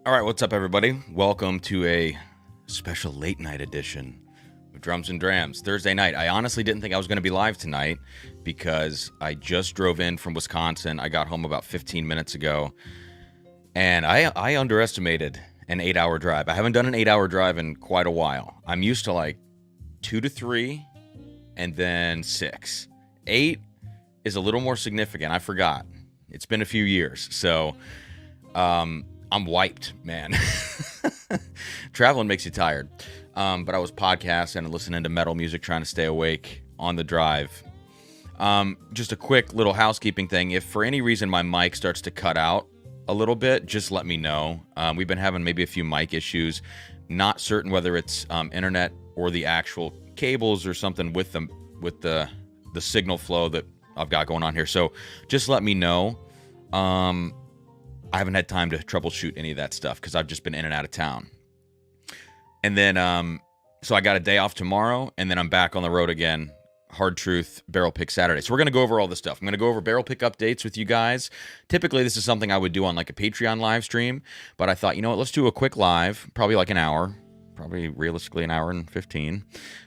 All right, what's up, everybody? Welcome to a special late night edition of Drums and Drams. Thursday night. I honestly didn't think I was going to be live tonight because I just drove in from Wisconsin. I got home about 15 minutes ago, and I underestimated an 8-hour drive. I haven't done an 8-hour drive in quite a while. I'm used to like 2 to 3 and then 6. 8 is a little more significant. I forgot. It's been a few years, so I'm wiped, man. Traveling makes you tired. But I was podcasting and listening to metal music, trying to stay awake on the drive. Just a quick little housekeeping thing. If for any reason my mic starts to cut out a little bit, just let me know. We've been having maybe a few mic issues. Not certain whether it's internet or the actual cables or something with the signal flow that I've got going on here. So just let me know. I haven't had time to troubleshoot any of that stuff because I've just been in and out of town. And then, so I got a day off tomorrow, and then I'm back on the road again. Hard Truth Barrel Pick Saturday. So we're going to go over all this stuff. I'm going to go over barrel pick updates with you guys. Typically, this is something I would do on like a Patreon live stream, but I thought, you know what, let's do a quick live, probably like an hour, probably realistically an hour and 15.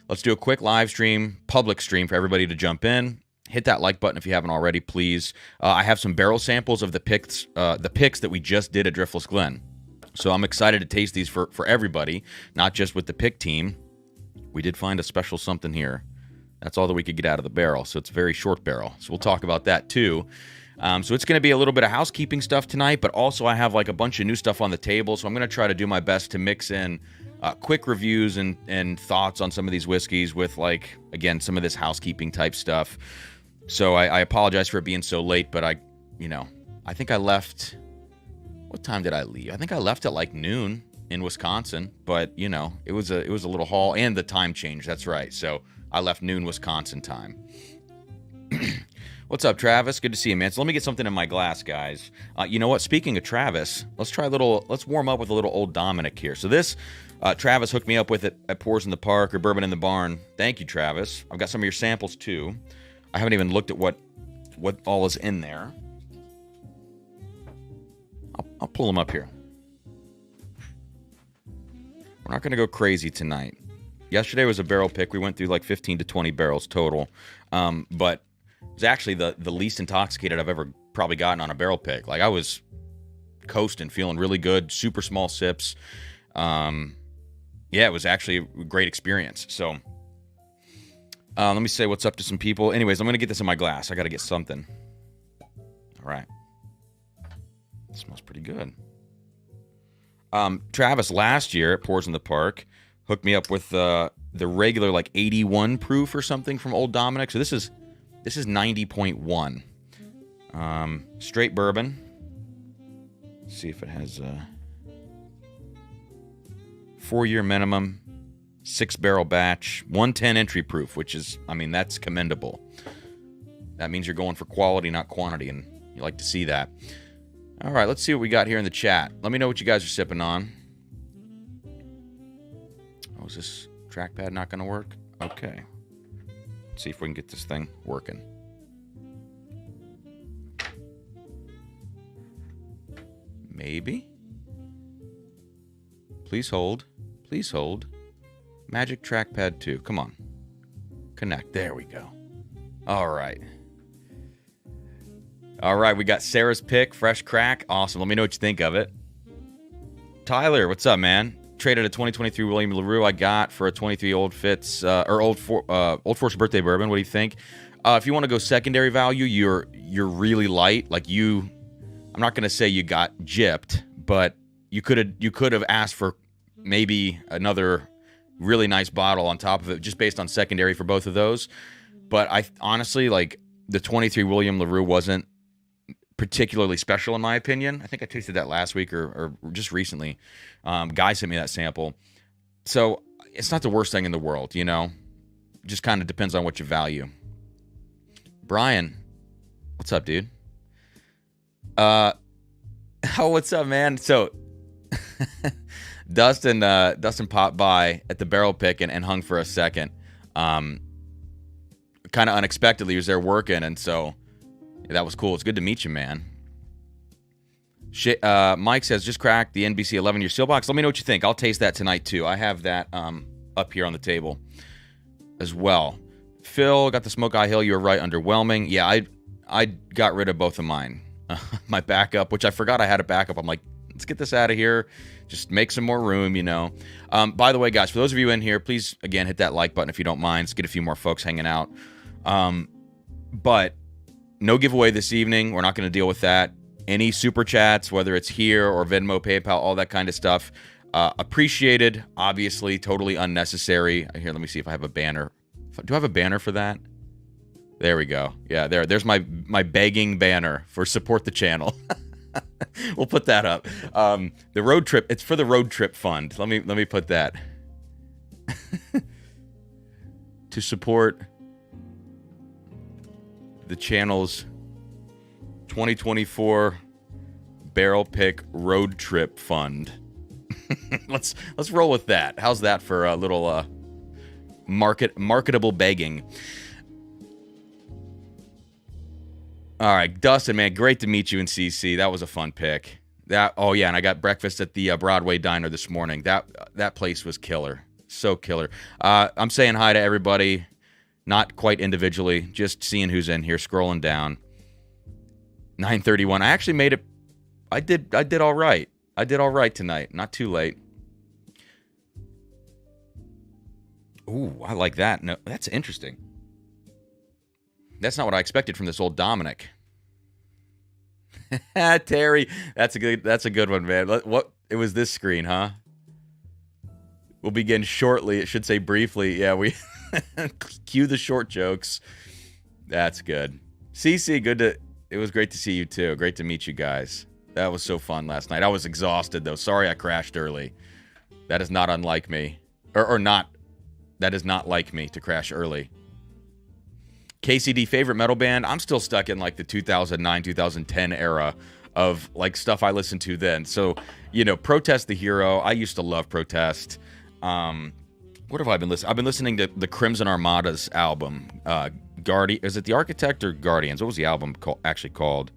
Let's do a quick live stream, public stream for everybody to jump in. Hit that like button if you haven't already, please. I have some barrel samples of the picks that we just did at Driftless Glen. So I'm excited to taste these for everybody, not just with the pick team. We did find a special something here. That's all that we could get out of the barrel, so it's a very short barrel. So we'll talk about that too. So it's going to be a little bit of housekeeping stuff tonight, but also I have like a bunch of new stuff on the table, so I'm going to try to do my best to mix in quick reviews and thoughts on some of these whiskeys with, like, again, some of this housekeeping type stuff. So I apologize for it being so late, but I think I left. What time did I leave? I think I left at like noon in Wisconsin, but it was a little haul and the time change. That's right. So I left noon Wisconsin time. What's up, Travis? Good to see you, man. So let me get something in my glass, guys. You know what? Speaking of Travis, let's warm up with a little Old Dominic here. So this, Travis hooked me up with it at Pours in the Park or Bourbon in the Barn. Thank you, Travis. I've got some of your samples too. I haven't even looked at what all is in there. I'll pull them up here. We're not going to go crazy tonight. Yesterday was a barrel pick. We went through like 15 to 20 barrels total. But it was actually the least intoxicated I've ever probably gotten on a barrel pick. Like, I was coasting, feeling really good, super small sips. Yeah, it was actually a great experience. So let me say what's up to some people. Anyways, I'm going to get this in my glass. I got to get something. All right. It smells pretty good. Travis last year at Pours in the Park hooked me up with the regular like 81 proof or something from Old Dominic. So this is 90.1. Straight bourbon. Let's see if it has a 4-year minimum, 6-barrel batch, 110 entry proof, which is, that's commendable. That means you're going for quality, not quantity, and you like to see that. All right, let's see what we got here in the chat. Let me know what you guys are sipping on. Oh, is this trackpad not going to work? Okay. Let's see if we can get this thing working. Maybe. Please hold. Please hold. Magic Trackpad 2. Come on. Connect. There we go. All right. All right, we got Sarah's pick, fresh crack. Awesome. Let me know what you think of it. Tyler, what's up, man? Traded a 2023 William LaRue I got for a 23 Old Force birthday bourbon. What do you think? If you want to go secondary value, you're really light. Like I'm not going to say you got gypped, but you could have asked for maybe another really nice bottle on top of it, just based on secondary for both of those. But I honestly, like, the 23 William LaRue wasn't particularly special in my opinion. I think I tasted that last week or just recently. Guy sent me that sample. So it's not the worst thing in the world, Just kind of depends on what you value. Brian, what's up, dude? Oh, what's up, man? So Dustin popped by at the barrel pick and hung for a second. Kind of unexpectedly, he was there working, and so that was cool. It's good to meet you, man. Mike says, just cracked the NBC 11-year seal box. Let me know what you think. I'll taste that tonight, too. I have that up here on the table as well. Phil, got the Smoke Eye Hill. You were right, underwhelming. Yeah, I got rid of both of mine. My backup, which I forgot I had a backup. I'm like, let's get this out of here. Just make some more room, you know. By the way, guys, for those of you in here, please, again, hit that like button if you don't mind. Let's get a few more folks hanging out. But no giveaway this evening. We're not going to deal with that. Any super chats, whether it's here or Venmo, PayPal, all that kind of stuff, appreciated. Obviously, totally unnecessary. Here, let me see if I have a banner. Do I have a banner for that? There we go. Yeah, there's my begging banner for support the channel. We'll put that up. The road trip. It's for the road trip fund. Let me put that to support the channel's 2024 barrel pick road trip fund. Let's roll with that. How's that for a little marketable begging? All right, Dustin, man, great to meet you in CC. That was a fun pick. Oh yeah, and I got breakfast at the Broadway Diner this morning. That place was killer, so killer. I'm saying hi to everybody, not quite individually, just seeing who's in here, scrolling down. 9:31. I actually made it. I did all right. I did all right tonight. Not too late. Ooh, I like that. No, that's interesting. That's not what I expected from this old Dominic. Terry, that's a good one, man. What? It was this screen, huh? We'll begin shortly. It should say briefly. Yeah, we cue the short jokes. That's good. CC, it was great to see you too. Great to meet you guys. That was so fun last night. I was exhausted though. Sorry I crashed early. That is not unlike me. Or not. That is not like me to crash early. KCD favorite metal band? I'm still stuck in like the 2009, 2010 era of like stuff I listened to then. So, you know, Protest the Hero. I used to love Protest. What have I been listening? I've been listening to the Crimson Armada's album. Is it The Architect or Guardians? What was the album actually called?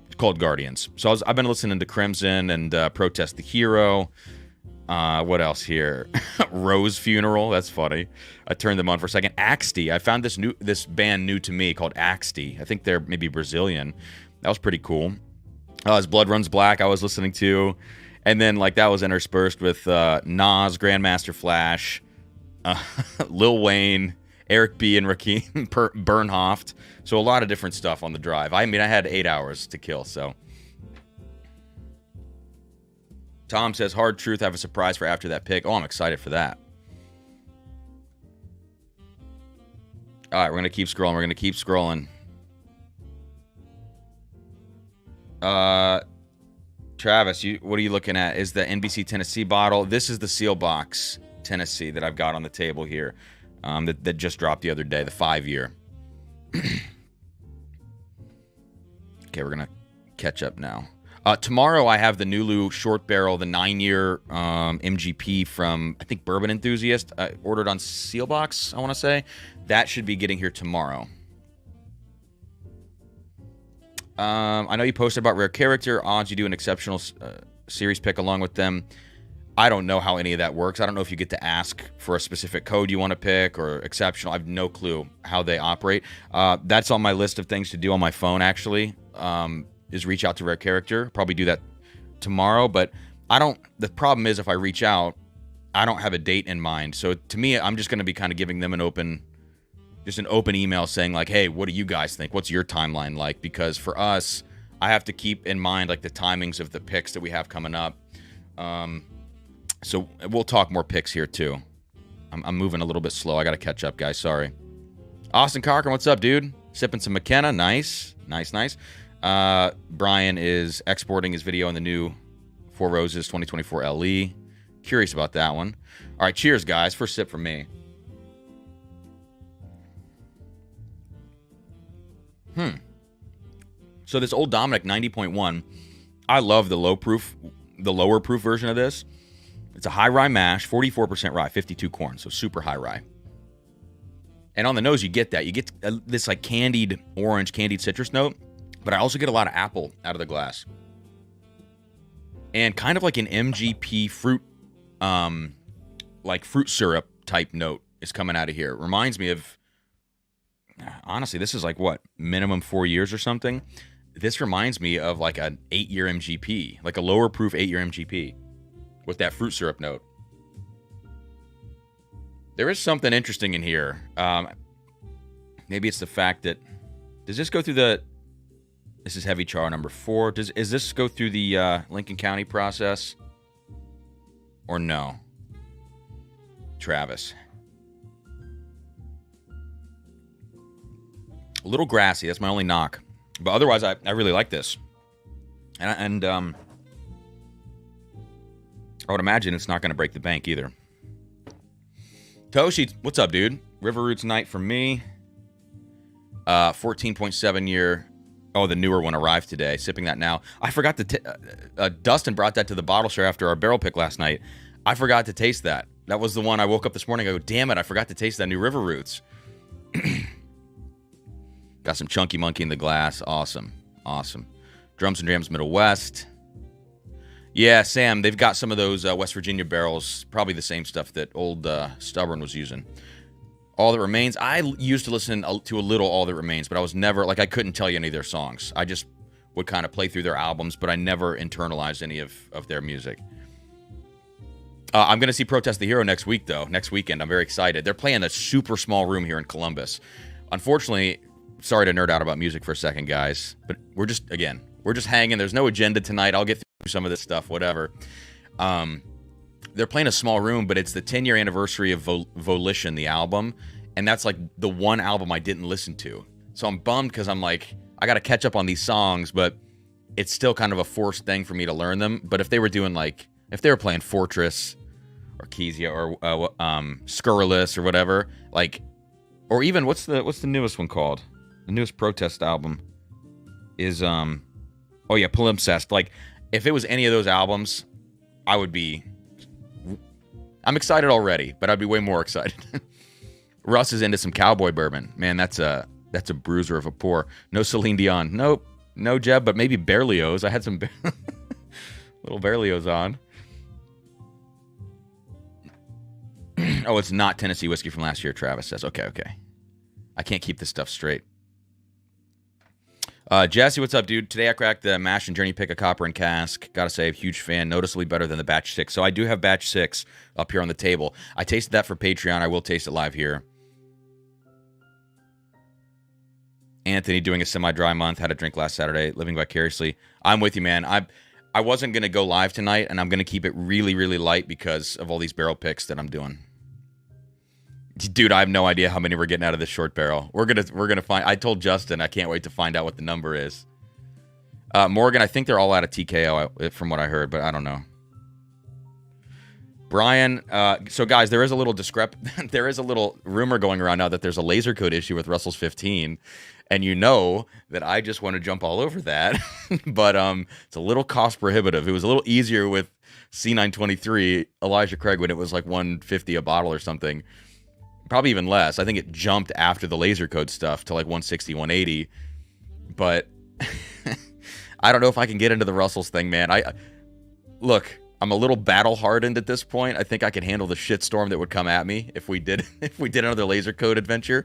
It's called Guardians. So I've been listening to Crimson and Protest the Hero. What else here? Rose Funeral. That's funny. I turned them on for a second. Axty. I found this band new to me called Axty. I think they're maybe Brazilian. That was pretty cool. As Blood Runs Black, I was listening to. And then like that was interspersed with Nas, Grandmaster Flash, Lil Wayne, Eric B. and Rakim Bernhoft. So a lot of different stuff on the drive. I mean, I had 8 hours to kill, so. Tom says, hard truth, I have a surprise for after that pick. Oh, I'm excited for that. All right, we're going to keep scrolling. Travis, what are you looking at? Is the NBC Tennessee bottle. This is the Seal Box Tennessee that I've got on the table here that just dropped the other day, the 5-year. Okay, we're going to catch up now. Tomorrow I have the Nulu Short Barrel, the 9-year MGP from, I think, Bourbon Enthusiast. I ordered on Sealbox, I want to say. That should be getting here tomorrow. I know you posted about Rare Character. Odds you do an exceptional series pick along with them. I don't know how any of that works. I don't know if you get to ask for a specific code you want to pick or exceptional. I have no clue how they operate. That's on my list of things to do on my phone, actually. Is reach out to Rare Character. Probably do that tomorrow, but the problem is if I reach out, I don't have a date in mind. So to me, I'm just going to be kind of giving them an open email saying like, hey, what do you guys think? What's your timeline like? Because for us, I have to keep in mind like the timings of the picks that we have coming up. So we'll talk more picks here too. I'm moving a little bit slow. I got to catch up, guys. Sorry. Austin Cochran, what's up, dude? Sipping some McKenna. Nice. Brian is exporting his video in the new Four Roses 2024 LE. Curious about that one. All right, cheers, guys. First sip from me. So this Old Dominic 90.1, I love the lower proof version of this. It's a high rye mash, 44% rye, 52 corn, so super high rye. And on the nose, you get that. You get this like candied orange, candied citrus note, but I also get a lot of apple out of the glass. and kind of like an MGP fruit, like fruit syrup type note is coming out of here. It reminds me of, honestly, this is like what, minimum 4 years or something. This reminds me of like an 8-year MGP, like a lower proof 8-year MGP with that fruit syrup note. There is something interesting in here. Maybe it's the fact that, does this go through the, this is heavy char number 4. Is this go through the Lincoln County process? Or no? Travis. A little grassy, that's my only knock. But otherwise, I really like this. And I would imagine it's not going to break the bank either. Toshi, what's up, dude? River Roots night for me. 14.7 year. Oh, the newer one arrived today. Sipping that now. I forgot to... Dustin brought that to the bottle share after our barrel pick last night. I forgot to taste that. That was the one I woke up this morning. I go, damn it, I forgot to taste that new River Roots. Got some Chunky Monkey in the glass. Awesome. Awesome. Drums and Drams Middle West. Yeah, Sam, they've got some of those West Virginia barrels. Probably the same stuff that old Stubborn was using. All That Remains. I used to listen to a little All That Remains, but I was never, like, I couldn't tell you any of their songs. I just would kind of play through their albums, but I never internalized any of their music. I'm going to see Protest the Hero next week, though. Next weekend. I'm very excited. They're playing a super small room here in Columbus. Unfortunately, sorry to nerd out about music for a second, guys, but we're just hanging. There's no agenda tonight. I'll get through some of this stuff, whatever. They're playing a small room, but it's the 10-year anniversary of Volition, the album, and that's like the one album I didn't listen to. So I'm bummed because I'm like, I got to catch up on these songs, but it's still kind of a forced thing for me to learn them. But if they were doing like, if they were playing Fortress or Kezia or Scurrilous or whatever, like, or even what's the newest one called? The newest Protest album is oh yeah, Palimpsest. Like, if it was any of those albums, I'm excited already, but I'd be way more excited. Russ is into some cowboy bourbon. Man, that's a bruiser of a pour. No Celine Dion. Nope. No Jeb, but maybe Berlioz. I had some little Berlioz on. Oh, it's not Tennessee whiskey from last year, Travis says. Okay. I can't keep this stuff straight. Jesse, what's up, dude? Today I cracked the Mash and Journey Pick a Copper and Cask. Gotta say, huge fan. Noticeably better than the Batch 6. So I do have Batch 6 up here on the table. I tasted that for Patreon. I will taste it live here. Anthony doing a semi-dry month. Had a drink last Saturday. Living vicariously. I'm with you, man. I wasn't going to go live tonight, and I'm going to keep it really, really light because of all these barrel picks that I'm doing. Dude, I have no idea how many we're getting out of this short barrel. We're gonna find. I told Justin I can't wait to find out what the number is. Morgan, I think they're all out of TKO from what I heard, but I don't know. Brian, so guys, there is a little there is a little rumor going around now that there's a laser code issue with Russell's 15, and you know that I just want to jump all over that, but it's a little cost prohibitive. It was a little easier with C923 Elijah Craig when it was like $150 a bottle or something. Probably even less. I think it jumped after the laser code stuff to like $160, $180. But I don't know if I can get into the Russells thing, man. Look, I'm a little battle hardened at this point. I think I could handle the shitstorm that would come at me if we did another laser code adventure.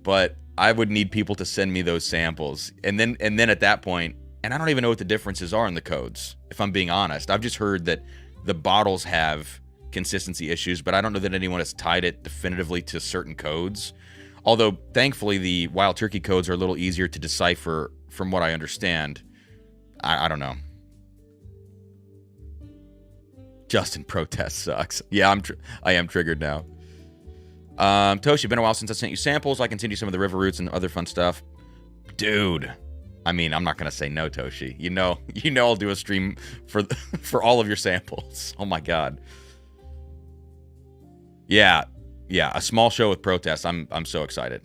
But I would need people to send me those samples. And then at that point, and I don't even know what the differences are in the codes, if I'm being honest. I've just heard that the bottles have consistency issues, but I don't know that anyone has tied it definitively to certain codes. Although, thankfully, the Wild Turkey codes are a little easier to decipher from what I understand. I don't know. Justin, protest sucks. Yeah, I am triggered now. Toshi, been a while since I sent you samples. I continue some of the River Roots and other fun stuff. Dude, I mean, I'm not going to say no, Toshi. You know I'll do a stream for all of your samples. Oh, my God. Yeah, a small show with protests. I'm so excited.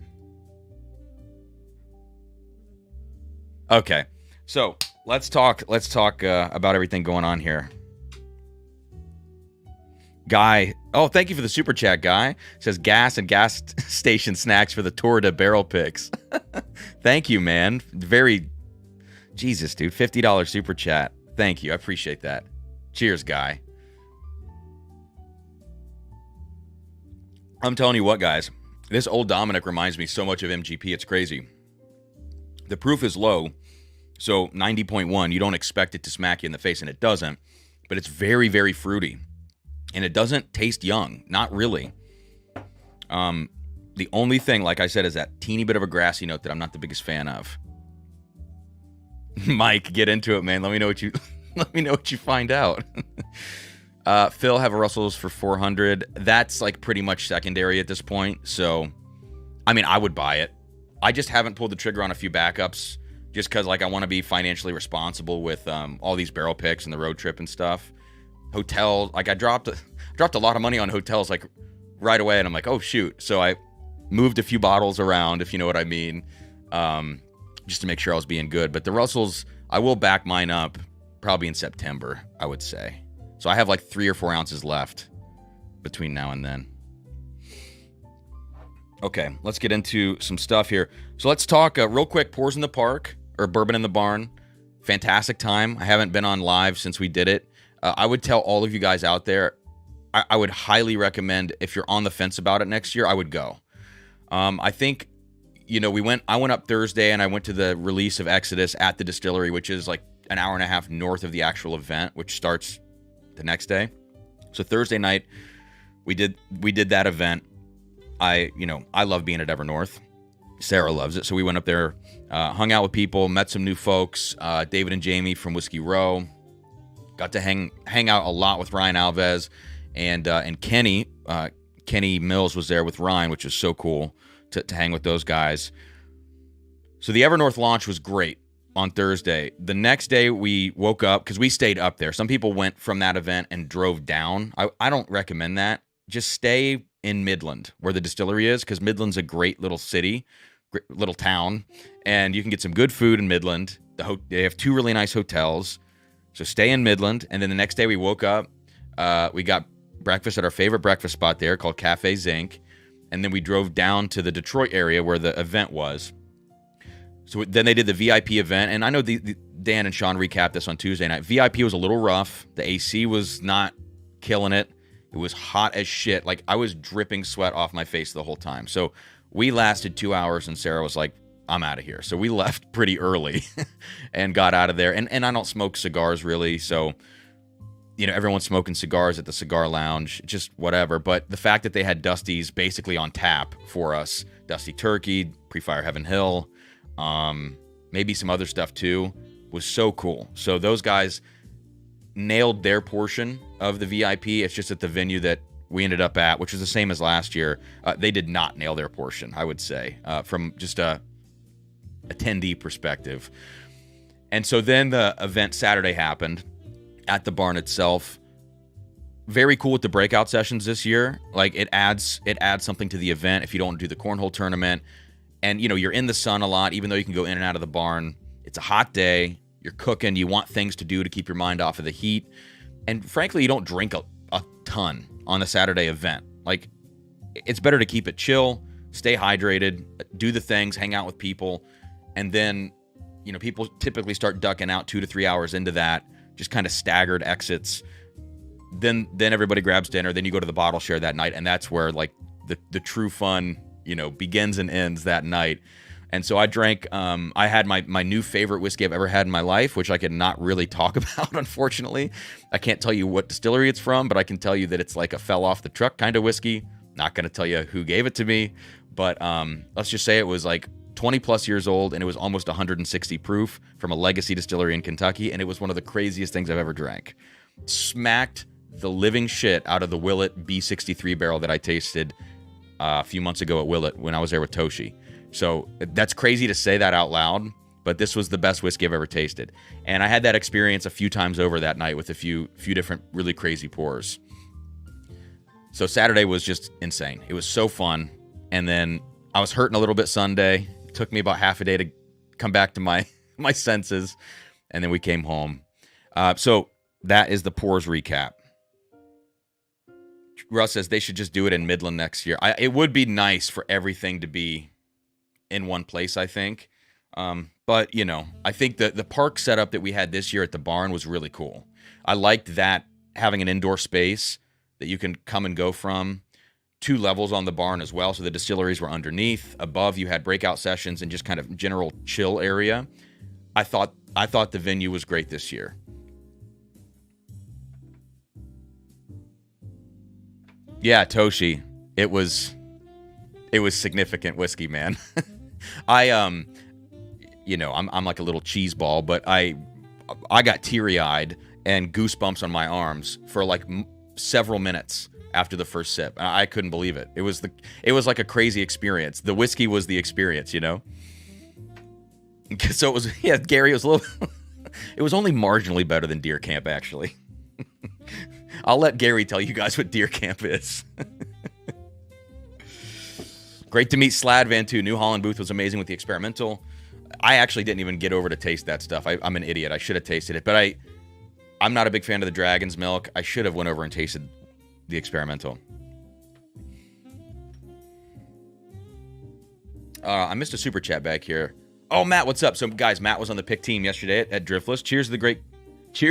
Okay, so let's talk about everything going on here. Guy, oh, thank you for the super chat, Guy. Says gas and gas station snacks for the Tour de Barrel picks. Thank you, man. Jesus, dude, $50 super chat. Thank you, I appreciate that. Cheers, guy. I'm telling you what, guys. This Old Dominic reminds me so much of MGP. It's crazy. The proof is low, so 90.1. You don't expect it to smack you in the face, and it doesn't. But it's very, very fruity. And it doesn't taste young. Not really. The only thing, like I said, is that teeny bit of a grassy note that I'm not the biggest fan of. Mike, get into it, man. Let me know what you find out. Phil, have a Russell's for 400. That's like pretty much secondary at this point. So, I mean, I would buy it. I just haven't pulled the trigger on a few backups just because, like, I want to be financially responsible with all these barrel picks and the road trip and stuff. Hotels, like I dropped a lot of money on hotels like right away, and I'm like, oh shoot. So I moved a few bottles around, if you know what I mean, just to make sure I was being good. But the Russells, I will back mine up probably in September, I would say. So I have like 3 or 4 ounces left between now and then. Okay, let's get into some stuff here. So let's talk real quick, Pours in the Park, or Bourbon in the Barn. Fantastic time. I haven't been on live since we did it. I would tell all of you guys out there, I would highly recommend, if you're on the fence about it next year, I would go. I think, you know, I went up Thursday and I went to the release of Exodus at the distillery, which is like an hour and a half north of the actual event, which starts the next day. So Thursday night, we did that event. I love being at Evernorth. Sarah loves it. So we went up there, hung out with people, met some new folks, David and Jamie from Whiskey Row. Got to hang out a lot with Ryan Alves and Kenny. Kenny Mills was there with Ryan, which was so cool to hang with those guys. So the Evernorth launch was great on Thursday. The next day we woke up, because we stayed up there. Some people went from that event and drove down. I don't recommend that. Just stay in Midland, where the distillery is, because Midland's a great little city, great little town, and you can get some good food in Midland. They have 2 really nice hotels. So stay in Midland, and then the next day we woke up. We got breakfast at our favorite breakfast spot there called Cafe Zinc, and then we drove down to the Detroit area where the event was. So then they did the VIP event, and I know Dan and Sean recapped this on Tuesday night. VIP was a little rough. The AC was not killing it. It was hot as shit. Like, I was dripping sweat off my face the whole time. So we lasted 2 hours, and Sarah was like, I'm out of here. So we left pretty early and got out of there. And I don't smoke cigars really. So, you know, everyone's smoking cigars at the cigar lounge, just whatever. But the fact that they had Dusty's basically on tap for us, Dusty Turkey, Pre-Fire Heaven Hill, maybe some other stuff too, was so cool. So those guys nailed their portion of the VIP. It's just at the venue that we ended up at, which was the same as last year. They did not nail their portion, I would say, from just a attendee perspective. And so then the event Saturday happened at the barn itself. Very cool with the breakout sessions this year. Like, it adds something to the event if you don't do the cornhole tournament. And, you know, you're in the sun a lot, even though you can go in and out of the barn. It's a hot day. You're cooking. You want things to do to keep your mind off of the heat. And frankly, you don't drink a ton on the Saturday event. Like, it's better to keep it chill, stay hydrated, do the things, hang out with people. And then, you know, people typically start ducking out 2 to 3 hours into that, just kind of staggered exits. Then everybody grabs dinner. Then you go to the bottle share that night. And that's where, like, the true fun, you know, begins and ends that night. And so I drank, I had my new favorite whiskey I've ever had in my life, which I could not really talk about, unfortunately. I can't tell you what distillery it's from, but I can tell you that it's like a fell off the truck kind of whiskey. Not going to tell you who gave it to me, but let's just say it was like 20 plus years old, and it was almost 160 proof from a legacy distillery in Kentucky, and it was one of the craziest things I've ever drank. Smacked the living shit out of the Willet B63 barrel that I tasted a few months ago at Willet when I was there with Toshi. So that's crazy to say that out loud, but this was the best whiskey I've ever tasted. And I had that experience a few times over that night with a few different really crazy pours. So Saturday was just insane. It was so fun. And then I was hurting a little bit Sunday. It took me about half a day to come back to my senses. And then we came home. So that is the pours recap. Russ says they should just do it in Midland next year. It would be nice for everything to be in one place, I think. But, you know, I think the park setup that we had this year at the barn was really cool. I liked that having an indoor space that you can come and go from. 2 levels on the barn as well, so the distilleries were underneath. Above, you had breakout sessions and just kind of general chill area. I thought the venue was great this year. Yeah, Toshi, it was significant whiskey, man. I'm like a little cheese ball, but I got teary-eyed and goosebumps on my arms for like several minutes after the first sip. I couldn't believe it. It was like a crazy experience. The whiskey was the experience, you know? So it was, yeah, Gary, it was a little, it was only marginally better than Deer Camp, actually. I'll let Gary tell you guys what Deer Camp is. Great to meet Slad Van too. New Holland booth was amazing with the experimental. I actually didn't even get over to taste that stuff. I'm an idiot. I should have tasted it, but I'm not a big fan of the Dragon's Milk. I should have went over and tasted the experimental. I missed a super chat back here. Oh, Matt, what's up? So, guys, Matt was on the pick team yesterday at Driftless. Cheers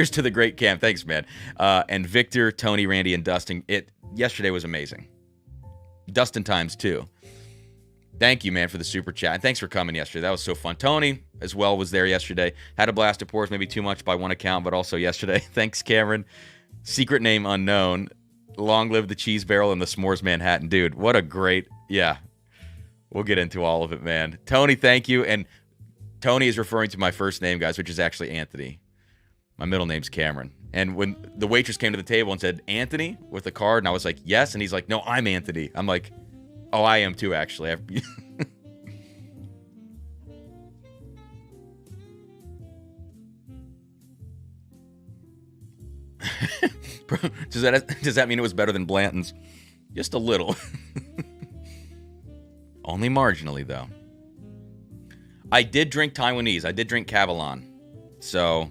to the great camp. Thanks, man. And Victor, Tony, Randy, and Dustin. Yesterday was amazing. Dustin times 2. Thank you, man, for the super chat. And thanks for coming yesterday. That was so fun. Tony, as well, was there yesterday. Had a blast of pours, maybe too much by one account, but also yesterday. Thanks, Cameron. Secret name unknown. Long live the cheese barrel and the s'mores Manhattan. Dude, what a great... Yeah. We'll get into all of it, man. Tony, thank you. And Tony is referring to my first name, guys, which is actually Anthony. My middle name's Cameron. And when the waitress came to the table and said, Anthony, with a card, and I was like, yes. And he's like, no, I'm Anthony. I'm like, oh, I am too, actually. Does that mean it was better than Blanton's? Just a little. Only marginally, though. I did drink Taiwanese. I did drink Cavallon. So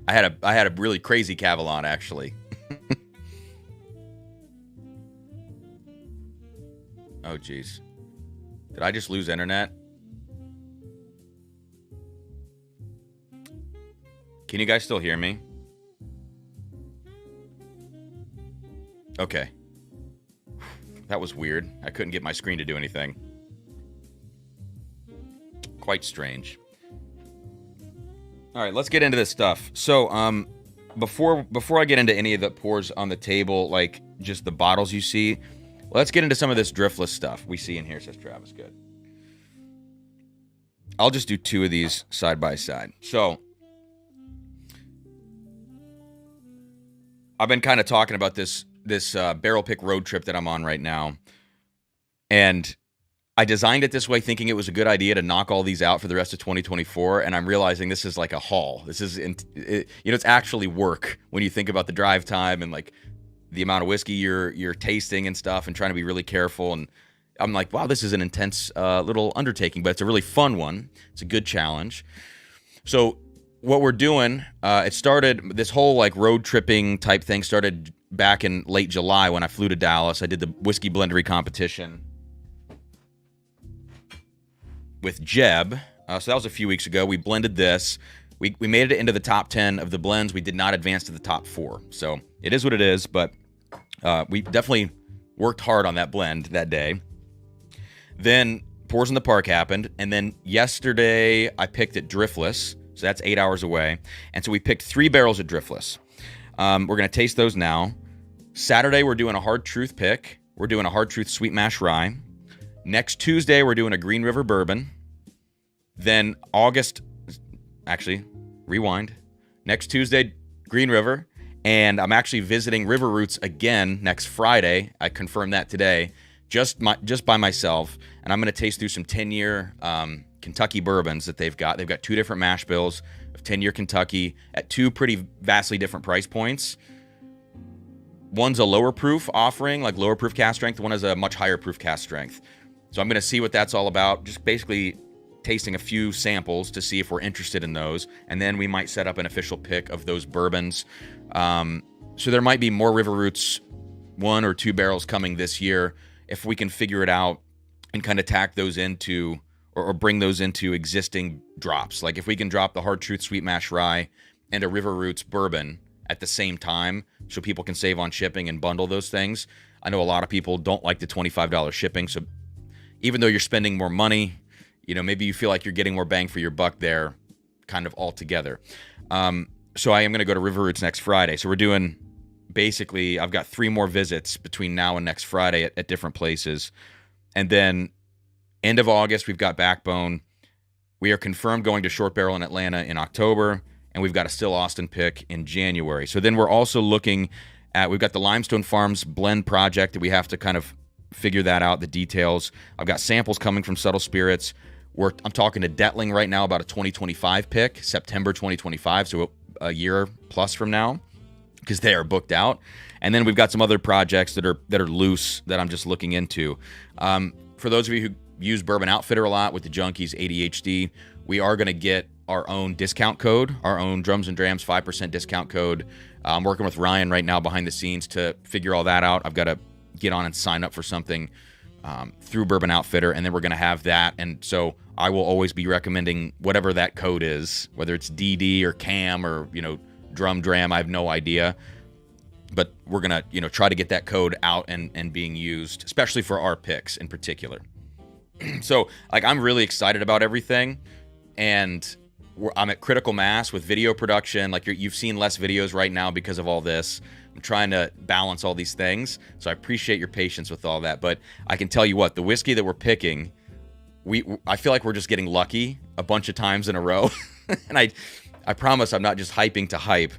I had a really crazy Cavallon, actually. Oh, jeez. Did I just lose internet? Can you guys still hear me? Okay. That was weird. I couldn't get my screen to do anything. Quite strange. All right, let's get into this stuff. So, before I get into any of the pours on the table, like just the bottles you see, let's get into some of this driftless stuff we see in here, says Travis. Good. I'll just do 2 of these side by side. So, I've been kind of talking about this barrel pick road trip that I'm on right now. And I designed it this way thinking it was a good idea to knock all these out for the rest of 2024. And I'm realizing this is like a haul. This is, it's actually work when you think about the drive time and like the amount of whiskey you're tasting and stuff and trying to be really careful. And I'm like, wow, this is an intense little undertaking, but it's a really fun one. It's a good challenge. So what we're doing, it started, this whole like road tripping type thing started back in late July when I flew to Dallas. I did the whiskey blendery competition with Jeb. So that was a few weeks ago. We blended this. We made it into the top 10 of the blends. We did not advance to the top 4. So it is what it is, but we definitely worked hard on that blend that day. Then Pours in the Park happened. And then yesterday I picked at Driftless. So that's 8 hours away. And so we picked 3 barrels of Driftless. We're going to taste those now. Saturday, we're doing a Hard Truth pick. We're doing a Hard Truth Sweet Mash Rye. Next Tuesday, we're doing a Green River Bourbon. Then rewind. Next Tuesday, Green River. And I'm actually visiting River Roots again next Friday. I confirmed that today, just by myself. And I'm going to taste through some 10-year Kentucky bourbons that they've got. They've got 2 different mash bills of 10-year Kentucky at 2 pretty vastly different price points. One's a lower proof offering, like lower proof cast strength. One is a much higher proof cast strength. So I'm going to see what that's all about. Just basically tasting a few samples to see if we're interested in those. And then we might set up an official pick of those bourbons. So there might be more River Roots 1 or 2 barrels coming this year if we can figure it out and kind of tack those into or bring those into existing drops. Like if we can drop the Hard Truth Sweet Mash Rye and a River Roots bourbon at the same time so people can save on shipping and bundle those things. I know a lot of people don't like the $25 shipping, so even though you're spending more money, you know, maybe you feel like you're getting more bang for your buck there, kind of all together. So I am going to go to River Roots next Friday. So we're doing, basically, I've got 3 more visits between now and next Friday at different places. And then end of August, we've got Backbone. We are confirmed going to Short Barrel in Atlanta in October, and we've got a Still Austin pick in January. So then we're also looking at, we've got the Limestone Farms blend project that we have to kind of figure that out, the details. I've got samples coming from Subtle Spirits. I'm talking to Detling right now about a 2025 pick, September 2025, so a year plus from now, because they are booked out. And then we've got some other projects that are loose that I'm just looking into. For those of you who use Bourbon Outfitter a lot with the Junkies ADHD, we are going to get our own discount code, our own Drums and Drams 5% discount code. I'm working with Ryan right now behind the scenes to figure all that out. I've got to get on and sign up for something through Bourbon Outfitter, and then we're going to have that. And so I will always be recommending whatever that code is, whether it's DD or CAM or, you know, Drum Dram, I have no idea. But we're going to, you know, try to get that code out and being used, especially for our picks in particular. So, like, I'm really excited about everything, and I'm at critical mass with video production. Like, you've seen less videos right now because of all this. I'm trying to balance all these things, so I appreciate your patience with all that. But I can tell you what, the whiskey that we're picking, I feel like we're just getting lucky a bunch of times in a row. And I promise I'm not just hyping to hype.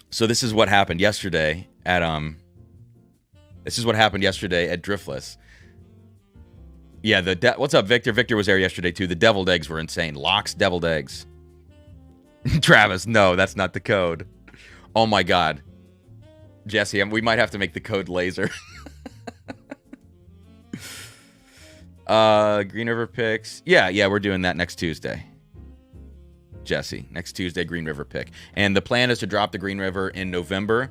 So this is what happened yesterday at Driftless. Yeah, what's up, Victor? Victor was there yesterday too. The deviled eggs were insane. Locks deviled eggs. Travis, no, that's not the code. Oh my God, Jesse, we might have to make the code laser. Green River picks. Yeah, we're doing that next Tuesday. Jesse, next Tuesday, Green River pick. And the plan is to drop the Green River in November.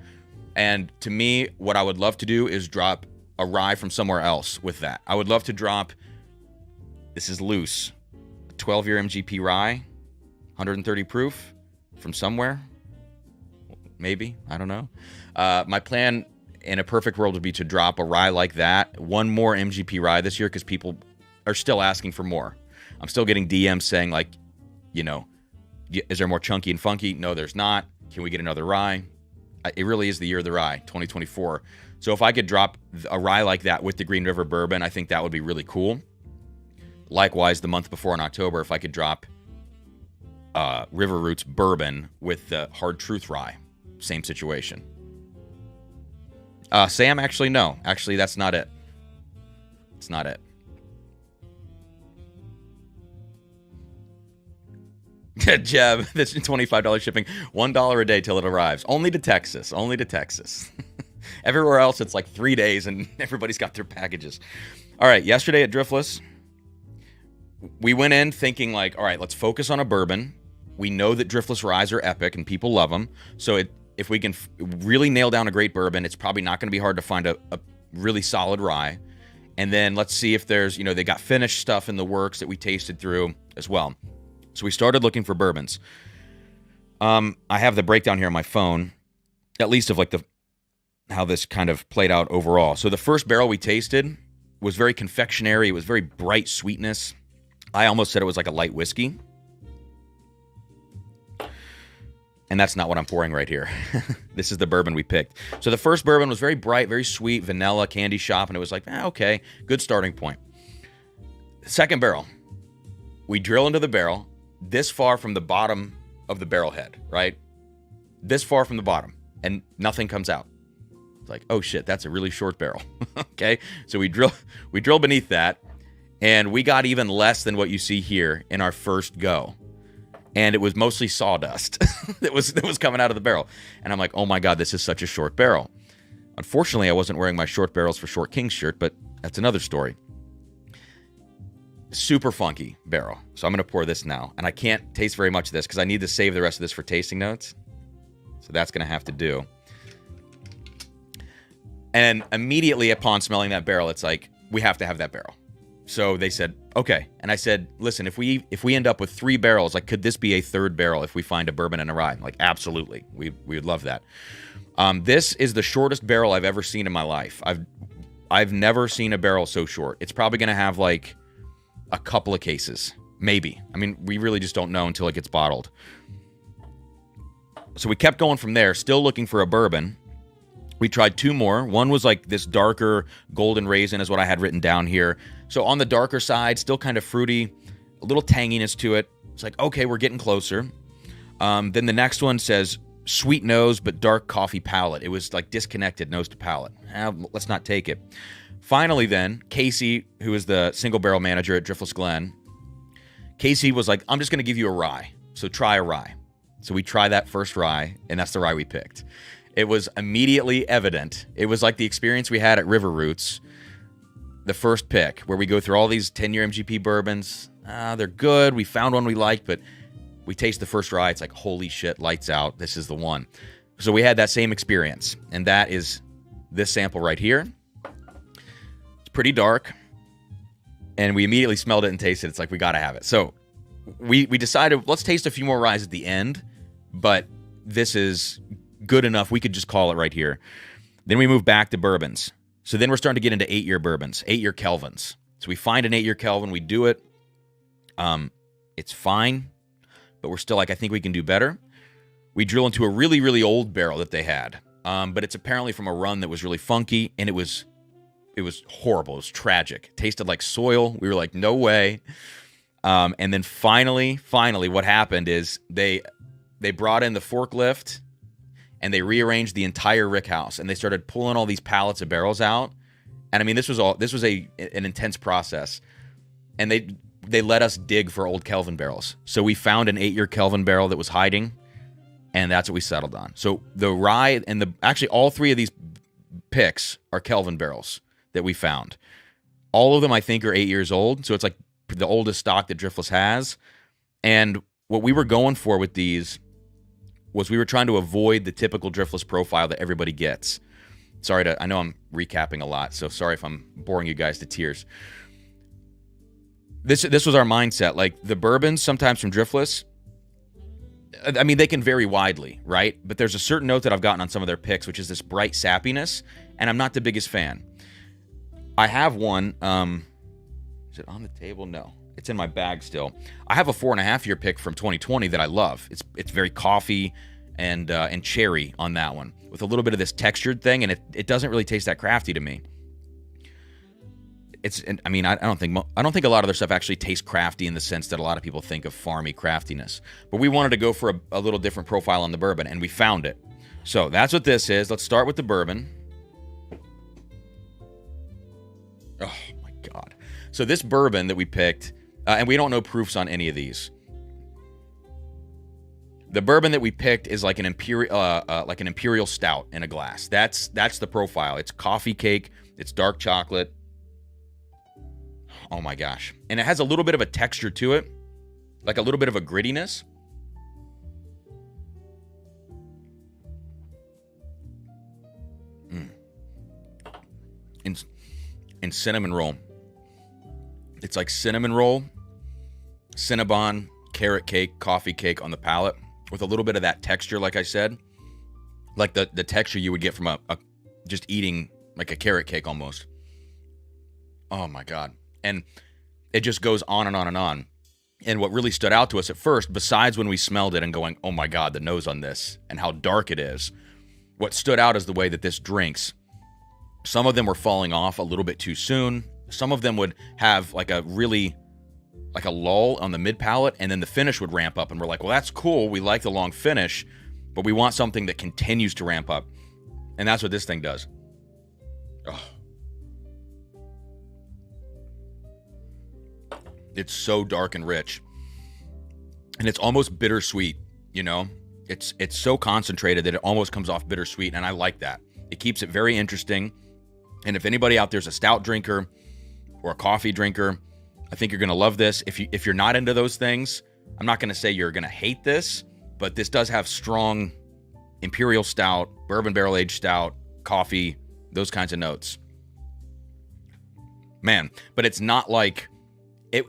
And to me, what I would love to do is drop a rye from somewhere else with that. I would love to drop, this is loose, a 12-year MGP rye, 130 proof from somewhere. Maybe, I don't know. My plan in a perfect world would be to drop a rye like that, one more MGP rye this year, because people are still asking for more. I'm still getting DMs saying, like, you know, is there more chunky and funky? No, there's not. Can we get another rye? It really is the year of the rye, 2024. So if I could drop a rye like that with the Green River bourbon, I think that would be really cool. Likewise, the month before in October, if I could drop River Roots bourbon with the Hard Truth rye, same situation. Sam, actually, no. Actually, that's not it. It's not it. Jeb, this is $25 shipping, $1 a day till it arrives. Only to Texas. Only to Texas. Everywhere else, it's like 3 days, and everybody's got their packages. All right, yesterday at Driftless, we went in thinking like, all right, let's focus on a bourbon. We know that Driftless ryes are epic, and people love them. So if we can really nail down a great bourbon, it's probably not going to be hard to find a really solid rye. And then let's see if there's, you know, they got finished stuff in the works that we tasted through as well. So we started looking for bourbons. I have the breakdown here on my phone, at least of like how this kind of played out overall. So the first barrel we tasted was very confectionery. It was very bright sweetness. I almost said it was like a light whiskey. And that's not what I'm pouring right here. This is the bourbon we picked. So the first bourbon was very bright, very sweet, vanilla, candy shop, and it was like, okay, good starting point. Second barrel. We drill into the barrel this far from the bottom of the barrel head, right? This far from the bottom, and nothing comes out. It's like, oh shit, that's a really short barrel. Okay, so we drill beneath that, and we got even less than what you see here in our first go. And it was mostly sawdust that was coming out of the barrel. And I'm like, oh my God, this is such a short barrel. Unfortunately, I wasn't wearing my Short Barrels for Short Kings shirt, but that's another story. Super funky barrel. So I'm going to pour this now. And I can't taste very much of this because I need to save the rest of this for tasting notes. So that's going to have to do. And immediately upon smelling that barrel, it's like, we have to have that barrel. So they said, okay. And I said, listen, if we end up with 3 barrels, like, could this be a 3rd barrel if we find a bourbon and a rye? Like, absolutely. We would love that. This is the shortest barrel I've ever seen in my life. I've never seen a barrel so short. It's probably going to have like a couple of cases, maybe. I mean, we really just don't know until it gets bottled. So we kept going from there, still looking for a bourbon. We tried 2 more. One was like this darker golden raisin is what I had written down here. So on the darker side, still kind of fruity, a little tanginess to it. It's like, okay, we're getting closer. Then the next one says sweet nose, but dark coffee palate. It was like disconnected nose to palate. Let's not take it. Finally then, Casey, who is the single barrel manager at Driftless Glen, Casey was like, I'm just going to give you a rye. So try a rye. So we try that first rye, and that's the rye we picked. It was immediately evident. It was like the experience we had at River Roots, the first pick, where we go through all these 10-year MGP bourbons. They're good. We found one we liked, but we taste the first rye. It's like, holy shit, lights out. This is the one. So we had that same experience, and that is this sample right here. It's pretty dark, and we immediately smelled it and tasted it. It's like, we got to have it. So we decided, let's taste a few more ryes at the end, but this is good enough. We could just call it right here. Then we move back to bourbons. So then we're starting to get into 8-year bourbons, 8-year Kelvins. So we find an 8-year Kelvin, we do it. It's fine, but we're still like, I think we can do better. We drill into a really, really old barrel that they had, but it's apparently from a run that was really funky, and it was horrible. It was tragic. It tasted like soil. We were like, no way. And then finally, what happened is they brought in the forklift, and they rearranged the entire rick house, and they started pulling all these pallets of barrels out. And I mean, this was an intense process, and they let us dig for old Kelvin barrels. So we found an 8-year Kelvin barrel that was hiding, and that's what we settled on. So the rye and actually all 3 of these picks are Kelvin barrels that we found. All of them, I think, are 8 years old. So it's like the oldest stock that Driftless has. And what we were going for with these was we were trying to avoid the typical Driftless profile that everybody gets. I know I'm recapping a lot, so sorry if I'm boring you guys to tears. This was our mindset. Like, the bourbons, sometimes from Driftless, I mean, they can vary widely, right? But there's a certain note that I've gotten on some of their picks, which is this bright sappiness, and I'm not the biggest fan. I have one, is it on the table? No. It's in my bag still. I have a 4.5-year pick from 2020 that I love. It's very coffee and cherry on that one, with a little bit of this textured thing, and it doesn't really taste that crafty to me. I don't think a lot of their stuff actually tastes crafty in the sense that a lot of people think of farmy craftiness. But we wanted to go for a little different profile on the bourbon, and we found it. So that's what this is. Let's start with the bourbon. Oh my God. So this bourbon that we picked, and we don't know proofs on any of these. The bourbon that we picked is like an imperial stout in a glass. That's the profile. It's coffee cake. It's dark chocolate. Oh my gosh. And it has a little bit of a texture to it, like a little bit of a grittiness. And cinnamon roll. It's like cinnamon roll, Cinnabon, carrot cake, coffee cake on the palate, with a little bit of that texture, like I said. Like the texture you would get from a just eating like a carrot cake almost. Oh my God. And it just goes on and on and on. And what really stood out to us at first, besides when we smelled it and going, oh my God, the nose on this and how dark it is, what stood out is the way that this drinks. Some of them were falling off a little bit too soon. Some of them would have like a lull on the mid palate, and then the finish would ramp up. And we're like, well, that's cool. We like the long finish, but we want something that continues to ramp up. And that's what this thing does. Oh. It's so dark and rich. And it's almost bittersweet, you know? It's so concentrated that it almost comes off bittersweet, and I like that. It keeps it very interesting. And if anybody out there's a stout drinker or a coffee drinker, I think you're going to love this. If you're not into those things, I'm not going to say you're going to hate this, but this does have strong imperial stout, bourbon barrel aged stout, coffee, those kinds of notes. Man, but it's not like...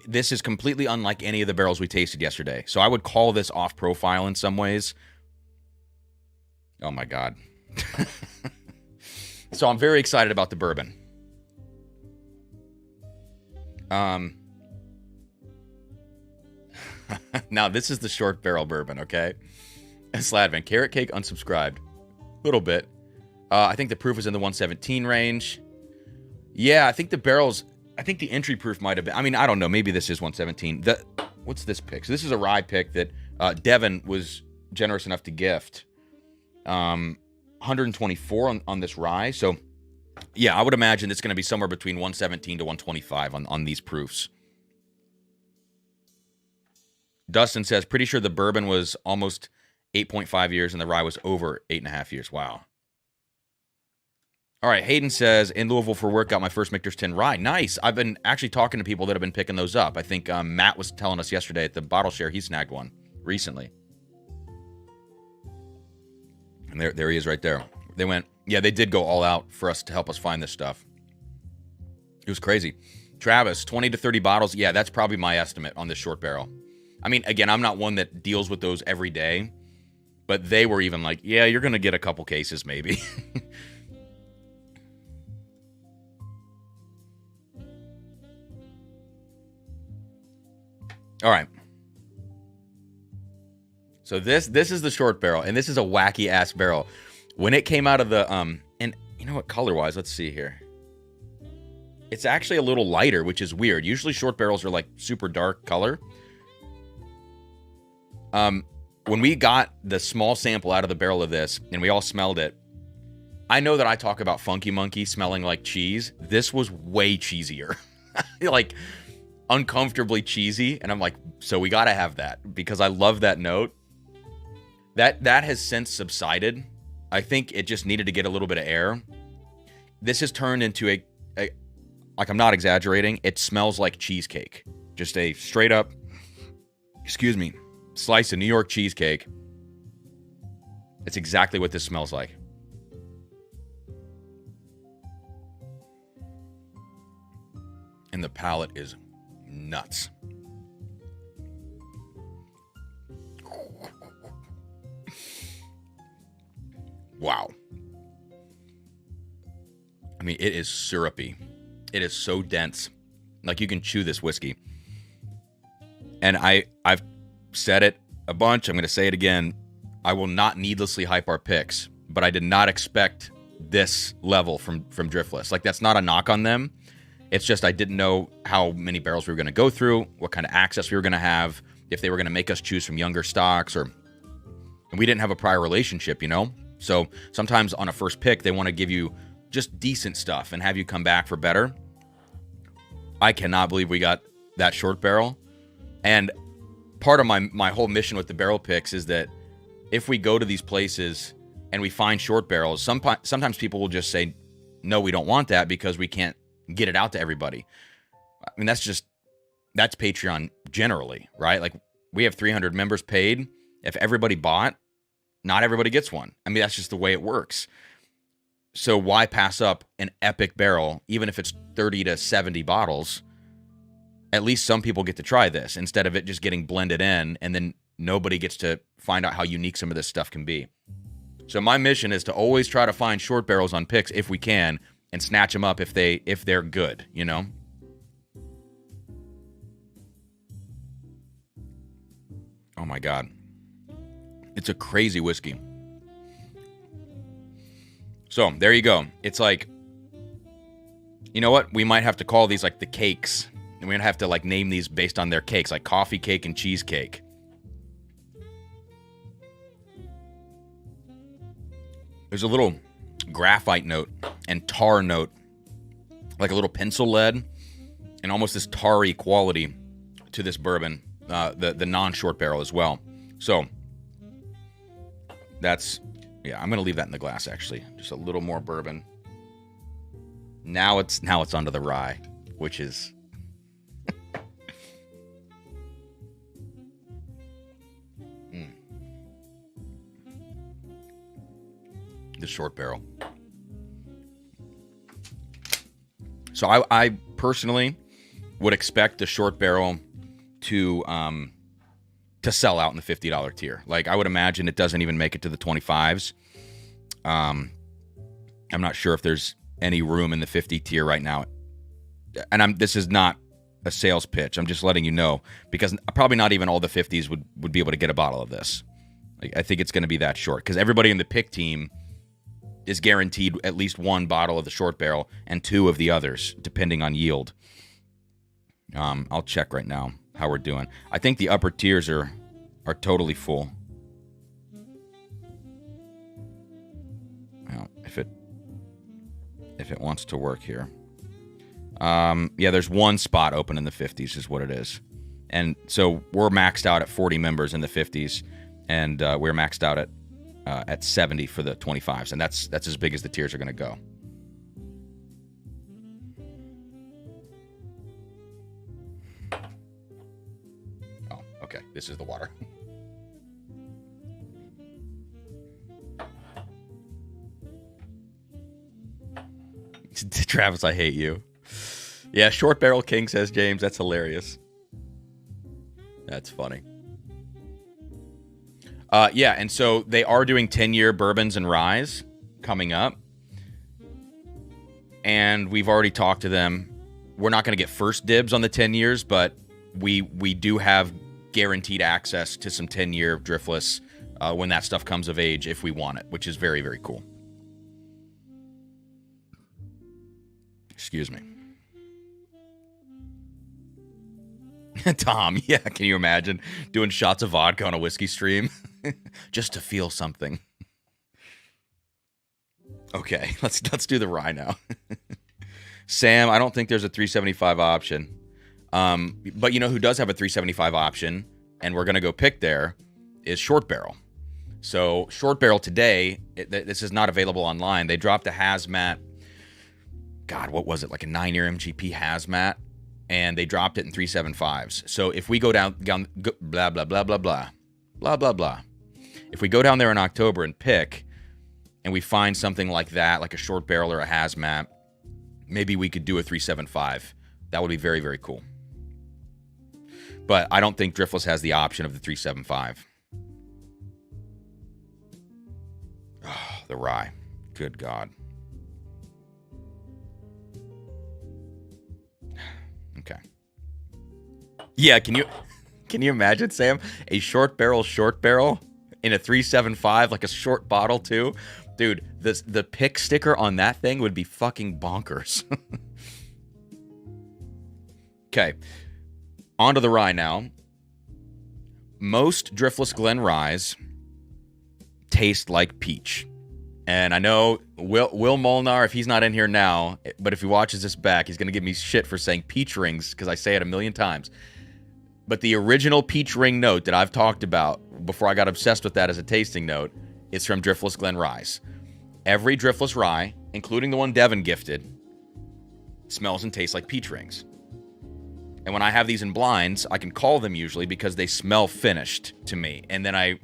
This is completely unlike any of the barrels we tasted yesterday. So I would call this off-profile in some ways. Oh, my God. So I'm very excited about the bourbon. Now, this is the short barrel bourbon, okay? Sladvan, Carrot Cake unsubscribed. A little bit. I think the proof is in the 117 range. Yeah, I think the barrels... I think the entry proof might have been... I mean, I don't know. Maybe this is 117. What's this pick? So this is a rye pick that Devin was generous enough to gift. 124 on this rye. So, yeah, I would imagine it's going to be somewhere between 117 to 125 on these proofs. Dustin says, pretty sure the bourbon was almost 8.5 years and the rye was over 8.5 years. Wow. All right, Hayden says, in Louisville for work, got my first Michter's 10 rye. Nice. I've been actually talking to people that have been picking those up. I think Matt was telling us yesterday at the bottle share he snagged one recently. And there he is right there. They went, yeah, they did go all out for us to help us find this stuff. It was crazy. Travis, 20 to 30 bottles. Yeah, that's probably my estimate on this short barrel. I mean, again, I'm not one that deals with those every day, but they were even like, yeah, you're going to get a couple cases maybe. All right. So this is the short barrel, and this is a wacky ass barrel. When it came out of the and you know what, color wise, let's see here. It's actually a little lighter, which is weird. Usually short barrels are like super dark color. When we got the small sample out of the barrel of this, and we all smelled it, I know that I talk about Funky Monkey smelling like cheese. This was way cheesier. Like uncomfortably cheesy, and I'm like, so we got to have that because I love that note. That has since subsided. I think it just needed to get a little bit of air. This has turned into a like, I'm not exaggerating, it smells like cheesecake. Just a straight up, excuse me, slice of New York cheesecake. It's exactly what this smells like. And the palate is nuts. Wow. I mean, it is syrupy. It is so dense. Like, you can chew this whiskey. And I've said it a bunch. I'm going to say it again. I will not needlessly hype our picks, but I did not expect this level from Driftless. Like, that's not a knock on them. It's just I didn't know how many barrels we were going to go through, what kind of access we were going to have, if they were going to make us choose from younger stocks, and we didn't have a prior relationship, you know? So sometimes on a first pick, they want to give you just decent stuff and have you come back for better. I cannot believe we got that short barrel. And part of my whole mission with the barrel picks is that if we go to these places and we find short barrels, sometimes people will just say, no, we don't want that because we can't get it out to everybody. I mean, that's Patreon generally, right? Like, we have 300 members paid. If everybody bought, not everybody gets one. I mean, that's just the way it works. So why pass up an epic barrel, even if it's 30 to 70 bottles? At least some people get to try this instead of it just getting blended in, and then nobody gets to find out how unique some of this stuff can be. So my mission is to always try to find short barrels on picks if we can, and snatch them up if they're good, you know? Oh my God. It's a crazy whiskey. So, there you go. It's like, you know what? We might have to call these like the cakes. And we're going to have to like name these based on their cakes, like coffee cake and cheesecake. There's a little graphite note and tar note, like a little pencil lead, and almost this tarry quality to this bourbon, the non-short barrel as well. So that's, yeah, I'm gonna leave that in the glass actually. Just a little more bourbon. Now it's onto the rye, which is the short barrel. So I personally would expect the short barrel to sell out in the $50 tier. Like, I would imagine it doesn't even make it to the 25s. I'm not sure if there's any room in the 50 tier right now. And this is not a sales pitch. I'm just letting you know, because probably not even all the 50s would be able to get a bottle of this. Like, I think it's going to be that short, because everybody in the pick team is guaranteed at least one bottle of the short barrel and two of the others, depending on yield. I'll check right now how we're doing. I think the upper tiers are totally full. Well, if it wants to work here. Yeah, there's one spot open in the 50s is what it is. And so we're maxed out at 40 members in the 50s, and we're maxed out at 70 for the 25s, and that's as big as the tiers are going to go. Oh, okay. This is the water. Travis, I hate you. Yeah, Short Barrel King, says James. That's hilarious. That's funny. Yeah, and so they are doing 10-year bourbons and ryes coming up. And we've already talked to them. We're not going to get first dibs on the 10 years, but we do have guaranteed access to some 10-year driftless when that stuff comes of age if we want it, which is very, very cool. Excuse me. Tom, yeah, can you imagine doing shots of vodka on a whiskey stream? Just to feel something. Okay, let's do the rye now. Sam, I don't think there's a 375 option. But you know who does have a 375 option, and we're going to go pick there, is Short Barrel. So Short Barrel today, this is not available online. They dropped a hazmat. God, what was it? Like a 9-year MGP hazmat. And they dropped it in 375s. So if we go down blah, blah, blah, blah, blah, blah, blah, blah. If we go down there in October and pick, and we find something like that, like a short barrel or a hazmat, maybe we could do a 375. That would be very, very cool. But I don't think Driftless has the option of the 375. Oh, the rye. Good God. Okay. Yeah, can you imagine, Sam, a short barrel in a 375, like a short bottle too? Dude, the pick sticker on that thing would be fucking bonkers. Okay. On to the rye now. Most Driftless Glen ryes taste like peach. And I know Will Molnar, if he's not in here now, but if he watches this back, he's going to give me shit for saying peach rings, because I say it a million times. But the original peach ring note that I've talked about before I got obsessed with that as a tasting note is from Driftless Glen ryes. Every Driftless rye, including the one Devin gifted, smells and tastes like peach rings. And when I have these in blinds, I can call them usually because they smell finished to me. And then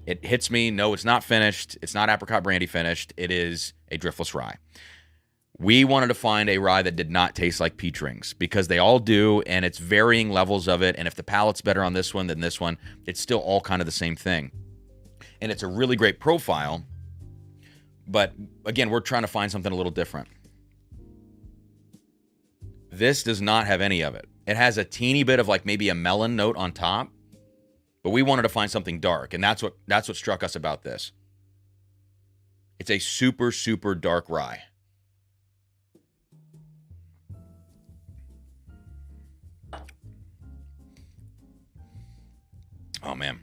it hits me, no, it's not finished. It's not apricot brandy finished. It is a Driftless rye. We wanted to find a rye that did not taste like peach rings, because they all do, and it's varying levels of it. And if the palate's better on this one than this one, it's still all kind of the same thing. And it's a really great profile. But again, we're trying to find something a little different. This does not have any of it. It has a teeny bit of like maybe a melon note on top. But we wanted to find something dark, and that's what struck us about this. It's a super, super dark rye. Oh, man.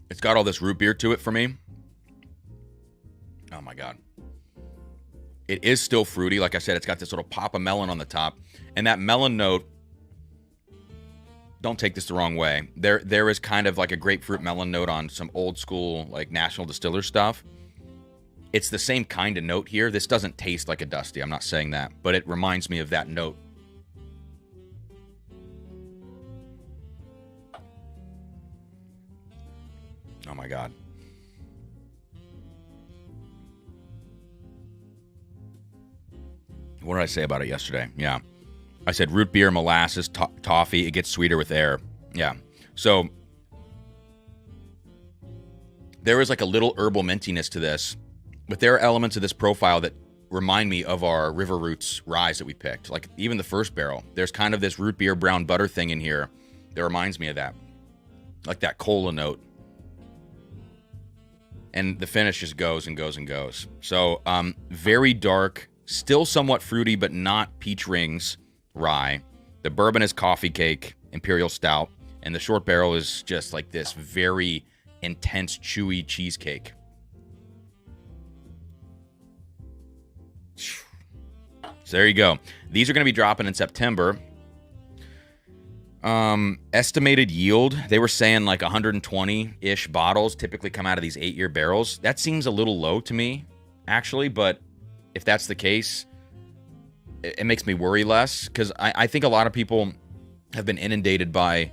It's got all this root beer to it for me. Oh, my God. It is still fruity. Like I said, it's got this little pop of melon on the top. And that melon note, don't take this the wrong way. There is kind of like a grapefruit melon note on some old school, like National Distiller stuff. It's the same kind of note here. This doesn't taste like a Dusty. I'm not saying that, but it reminds me of that note. Oh my God. What did I say about it yesterday? Yeah. I said root beer, molasses, toffee. It gets sweeter with air. Yeah. So there is like a little herbal mintiness to this, but there are elements of this profile that remind me of our River Roots ryes that we picked. Like even the first barrel, there's kind of this root beer brown butter thing in here that reminds me of that. Like that cola note. And the finish just goes and goes and goes. So very dark, still somewhat fruity, but not peach rings rye. The bourbon is coffee cake, imperial stout. And the short barrel is just like this very intense, chewy cheesecake. So there you go. These are going to be dropping in September. Estimated yield, they were saying like 120-ish bottles typically come out of these 8-year barrels. That seems a little low to me, actually, but if that's the case, it makes me worry less, because I think a lot of people have been inundated by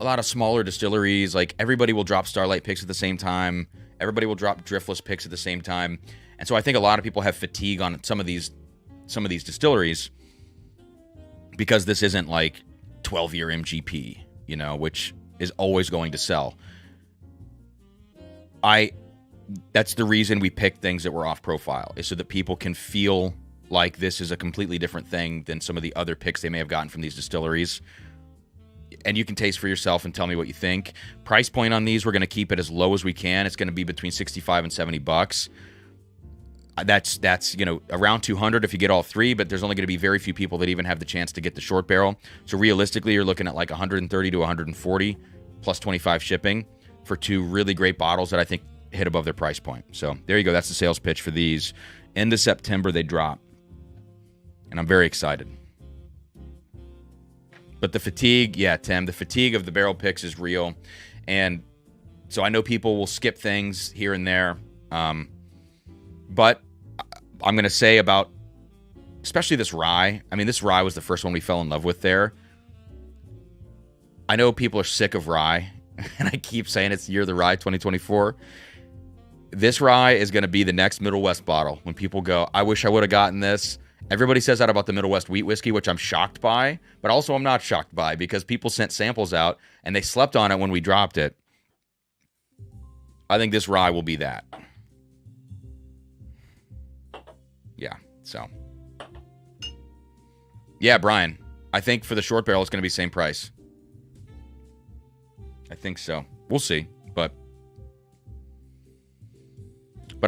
a lot of smaller distilleries. Like everybody will drop Starlight picks at the same time. Everybody will drop Driftless picks at the same time. And so I think a lot of people have fatigue on some of these distilleries because this isn't like 12-year MGP, you know, which is always going to sell. That's the reason we pick things that were off profile, is so that people can feel like this is a completely different thing than some of the other picks they may have gotten from these distilleries. And you can taste for yourself and tell me what you think. Price point on these, we're going to keep it as low as we can. It's going to be between $65 and $70. That's you know, around 200 if you get all three, but there's only going to be very few people that even have the chance to get the short barrel. So realistically, you're looking at like 130 to 140 plus 25 shipping for two really great bottles that I think hit above their price point. So there you go. That's the sales pitch for these. End of September, they drop. And I'm very excited. But the fatigue, yeah, Tim, the fatigue of the barrel picks is real. And so I know people will skip things here and there. But I'm going to say about, especially this rye. I mean, this rye was the first one we fell in love with there. I know people are sick of rye, and I keep saying it's the year of the rye, 2024. This rye is going to be the next Middle West bottle. When people go, I wish I would have gotten this. Everybody says that about the Middle West wheat whiskey, which I'm shocked by, but also I'm not shocked by, because people sent samples out, and they slept on it when we dropped it. I think this rye will be that. Yeah, so. Yeah, Brian, I think for the short barrel, it's going to be same price. I think so. We'll see, but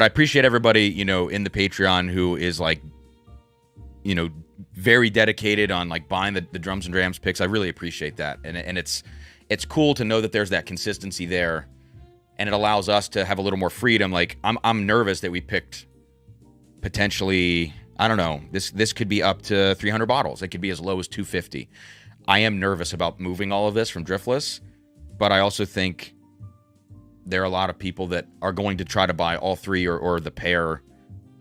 I appreciate everybody, you know, in the Patreon who is like, you know, very dedicated on like buying the Drums and Drams picks. I really appreciate that. And it's cool to know that there's that consistency there, and it allows us to have a little more freedom. Like I'm nervous that we picked potentially, I don't know, this could be up to 300 bottles. It could be as low as 250. I am nervous about moving all of this from Driftless, but I also think there are a lot of people that are going to try to buy all three or the pair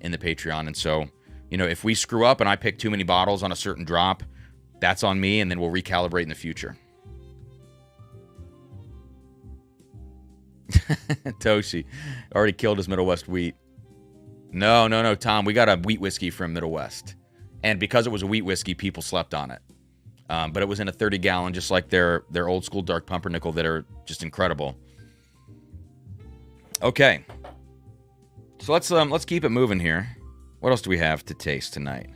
in the Patreon. And so, you know, if we screw up and I pick too many bottles on a certain drop, that's on me, and then we'll recalibrate in the future. Toshi already killed his Middle West wheat. No, Tom. We got a wheat whiskey from Middle West. And because it was a wheat whiskey, people slept on it. But it was in a 30-gallon, just like their old school dark pumpernickel that are just incredible. Okay. So let's keep it moving here. What else do we have to taste tonight?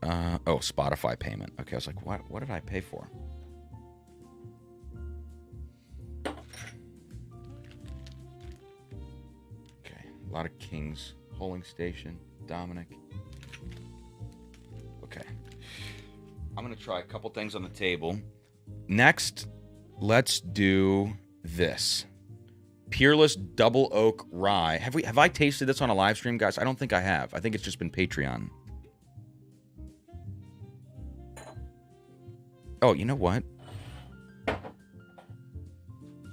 Spotify payment. Okay, I was like, what did I pay for? A lot of Kings. Holding Station. Dominic. Okay. I'm going to try a couple things on the table. Next, let's do this. Peerless Double Oak Rye. Have I tasted this on a live stream, guys? I don't think I have. I think it's just been Patreon. Oh, you know what? It's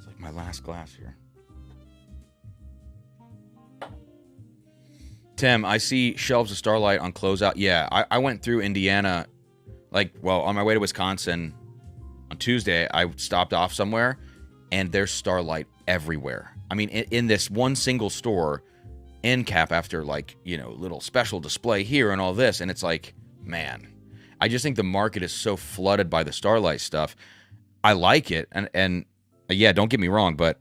like my last glass here. Tim, I see shelves of Starlight on closeout. Yeah, I went through Indiana, on my way to Wisconsin on Tuesday. I stopped off somewhere, and there's Starlight everywhere. I mean, in this one single store end cap after like, little special display here and all this. And it's like, man, I just think the market is so flooded by the Starlight stuff. I like it. And yeah, don't get me wrong, but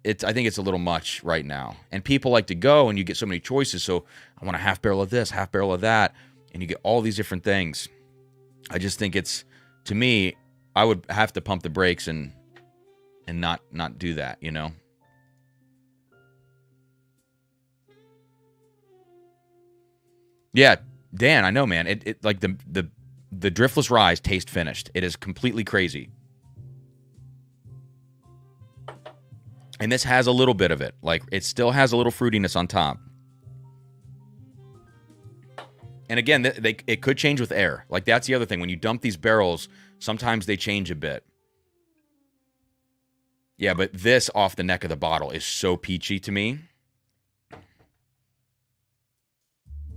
I think it's a little much right now. And people like to go and you get so many choices. So I want a half barrel of this, half barrel of that. And you get all these different things. I just think to me, I would have to pump the brakes and not do that, Yeah, Dan, I know, man. It like the driftless rye taste finished. It is completely crazy. And this has a little bit of it. Like, it still has a little fruitiness on top. And again, it could change with air. Like, that's the other thing. When you dump these barrels, sometimes they change a bit. Yeah, but this off the neck of the bottle is so peachy to me.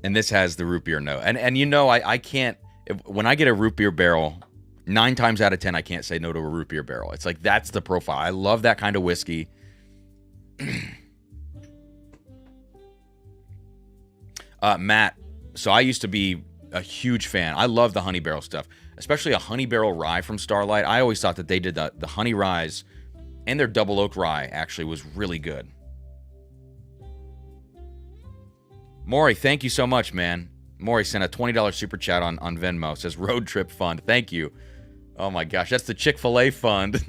And this has the root beer note. And I can't, when I get a root beer barrel, 9 times out of 10, I can't say no to a root beer barrel. It's like, that's the profile. I love that kind of whiskey. Matt, so I used to be a huge fan. I love the honey barrel stuff, especially a honey barrel rye from Starlight. I always thought that they did the honey ryes, and their double oak rye actually was really good. Maury, thank you so much, man. Maury sent a $20 super chat on Venmo. Says road trip fund. Thank you. Oh my gosh, that's the Chick-fil-A fund.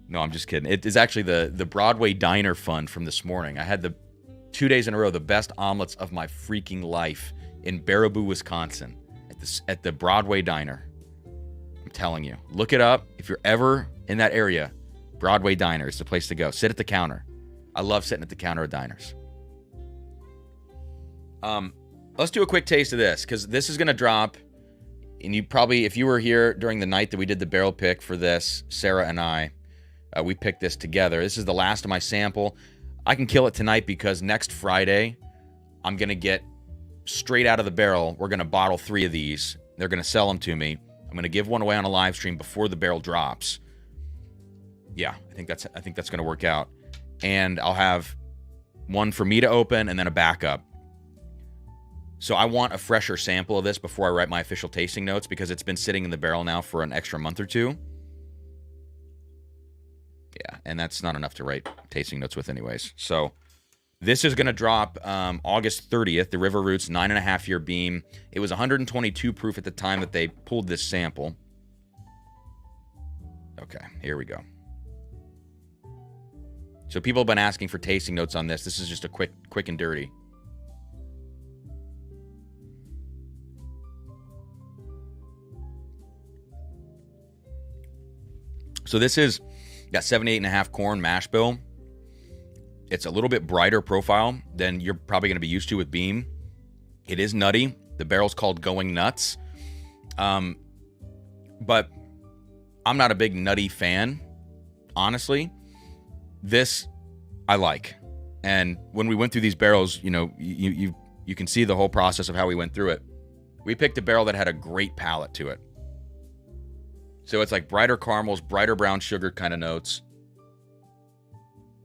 No, I'm just kidding. It is actually the Broadway Diner fund from this morning. I had 2 days in a row the best omelets of my freaking life in Baraboo, Wisconsin, at the Broadway Diner. I'm telling you, look it up if you're ever in that area. Broadway Diner is the place to go. Sit at the counter. I love sitting at the counter at diners. Let's do a quick taste of this, because this is going to drop. And you probably, if you were here during the night that we did the barrel pick for this, Sarah and I, we picked this together. This is the last of my sample. I can kill it tonight because next Friday, I'm going to get straight out of the barrel. We're going to bottle 3 of these. They're going to sell them to me. I'm going to give one away on a live stream before the barrel drops. Yeah, I think that's going to work out. And I'll have one for me to open and then a backup. So I want a fresher sample of this before I write my official tasting notes, because it's been sitting in the barrel now for an extra month or 2. Yeah, and that's not enough to write tasting notes with anyways. So this is going to drop August 30th, the River Roots 9.5-year beam. It was 122 proof at the time that they pulled this sample. Okay, here we go. So people have been asking for tasting notes on this. This is just a quick and dirty. So this is got 78.5 corn mash bill. It's a little bit brighter profile than you're probably going to be used to with Beam. It is nutty. The barrel's called Going Nuts. But I'm not a big nutty fan, honestly. This I like. And when we went through these barrels, you can see the whole process of how we went through it. We picked a barrel that had a great palate to it. So it's like brighter caramels, brighter brown sugar kind of notes,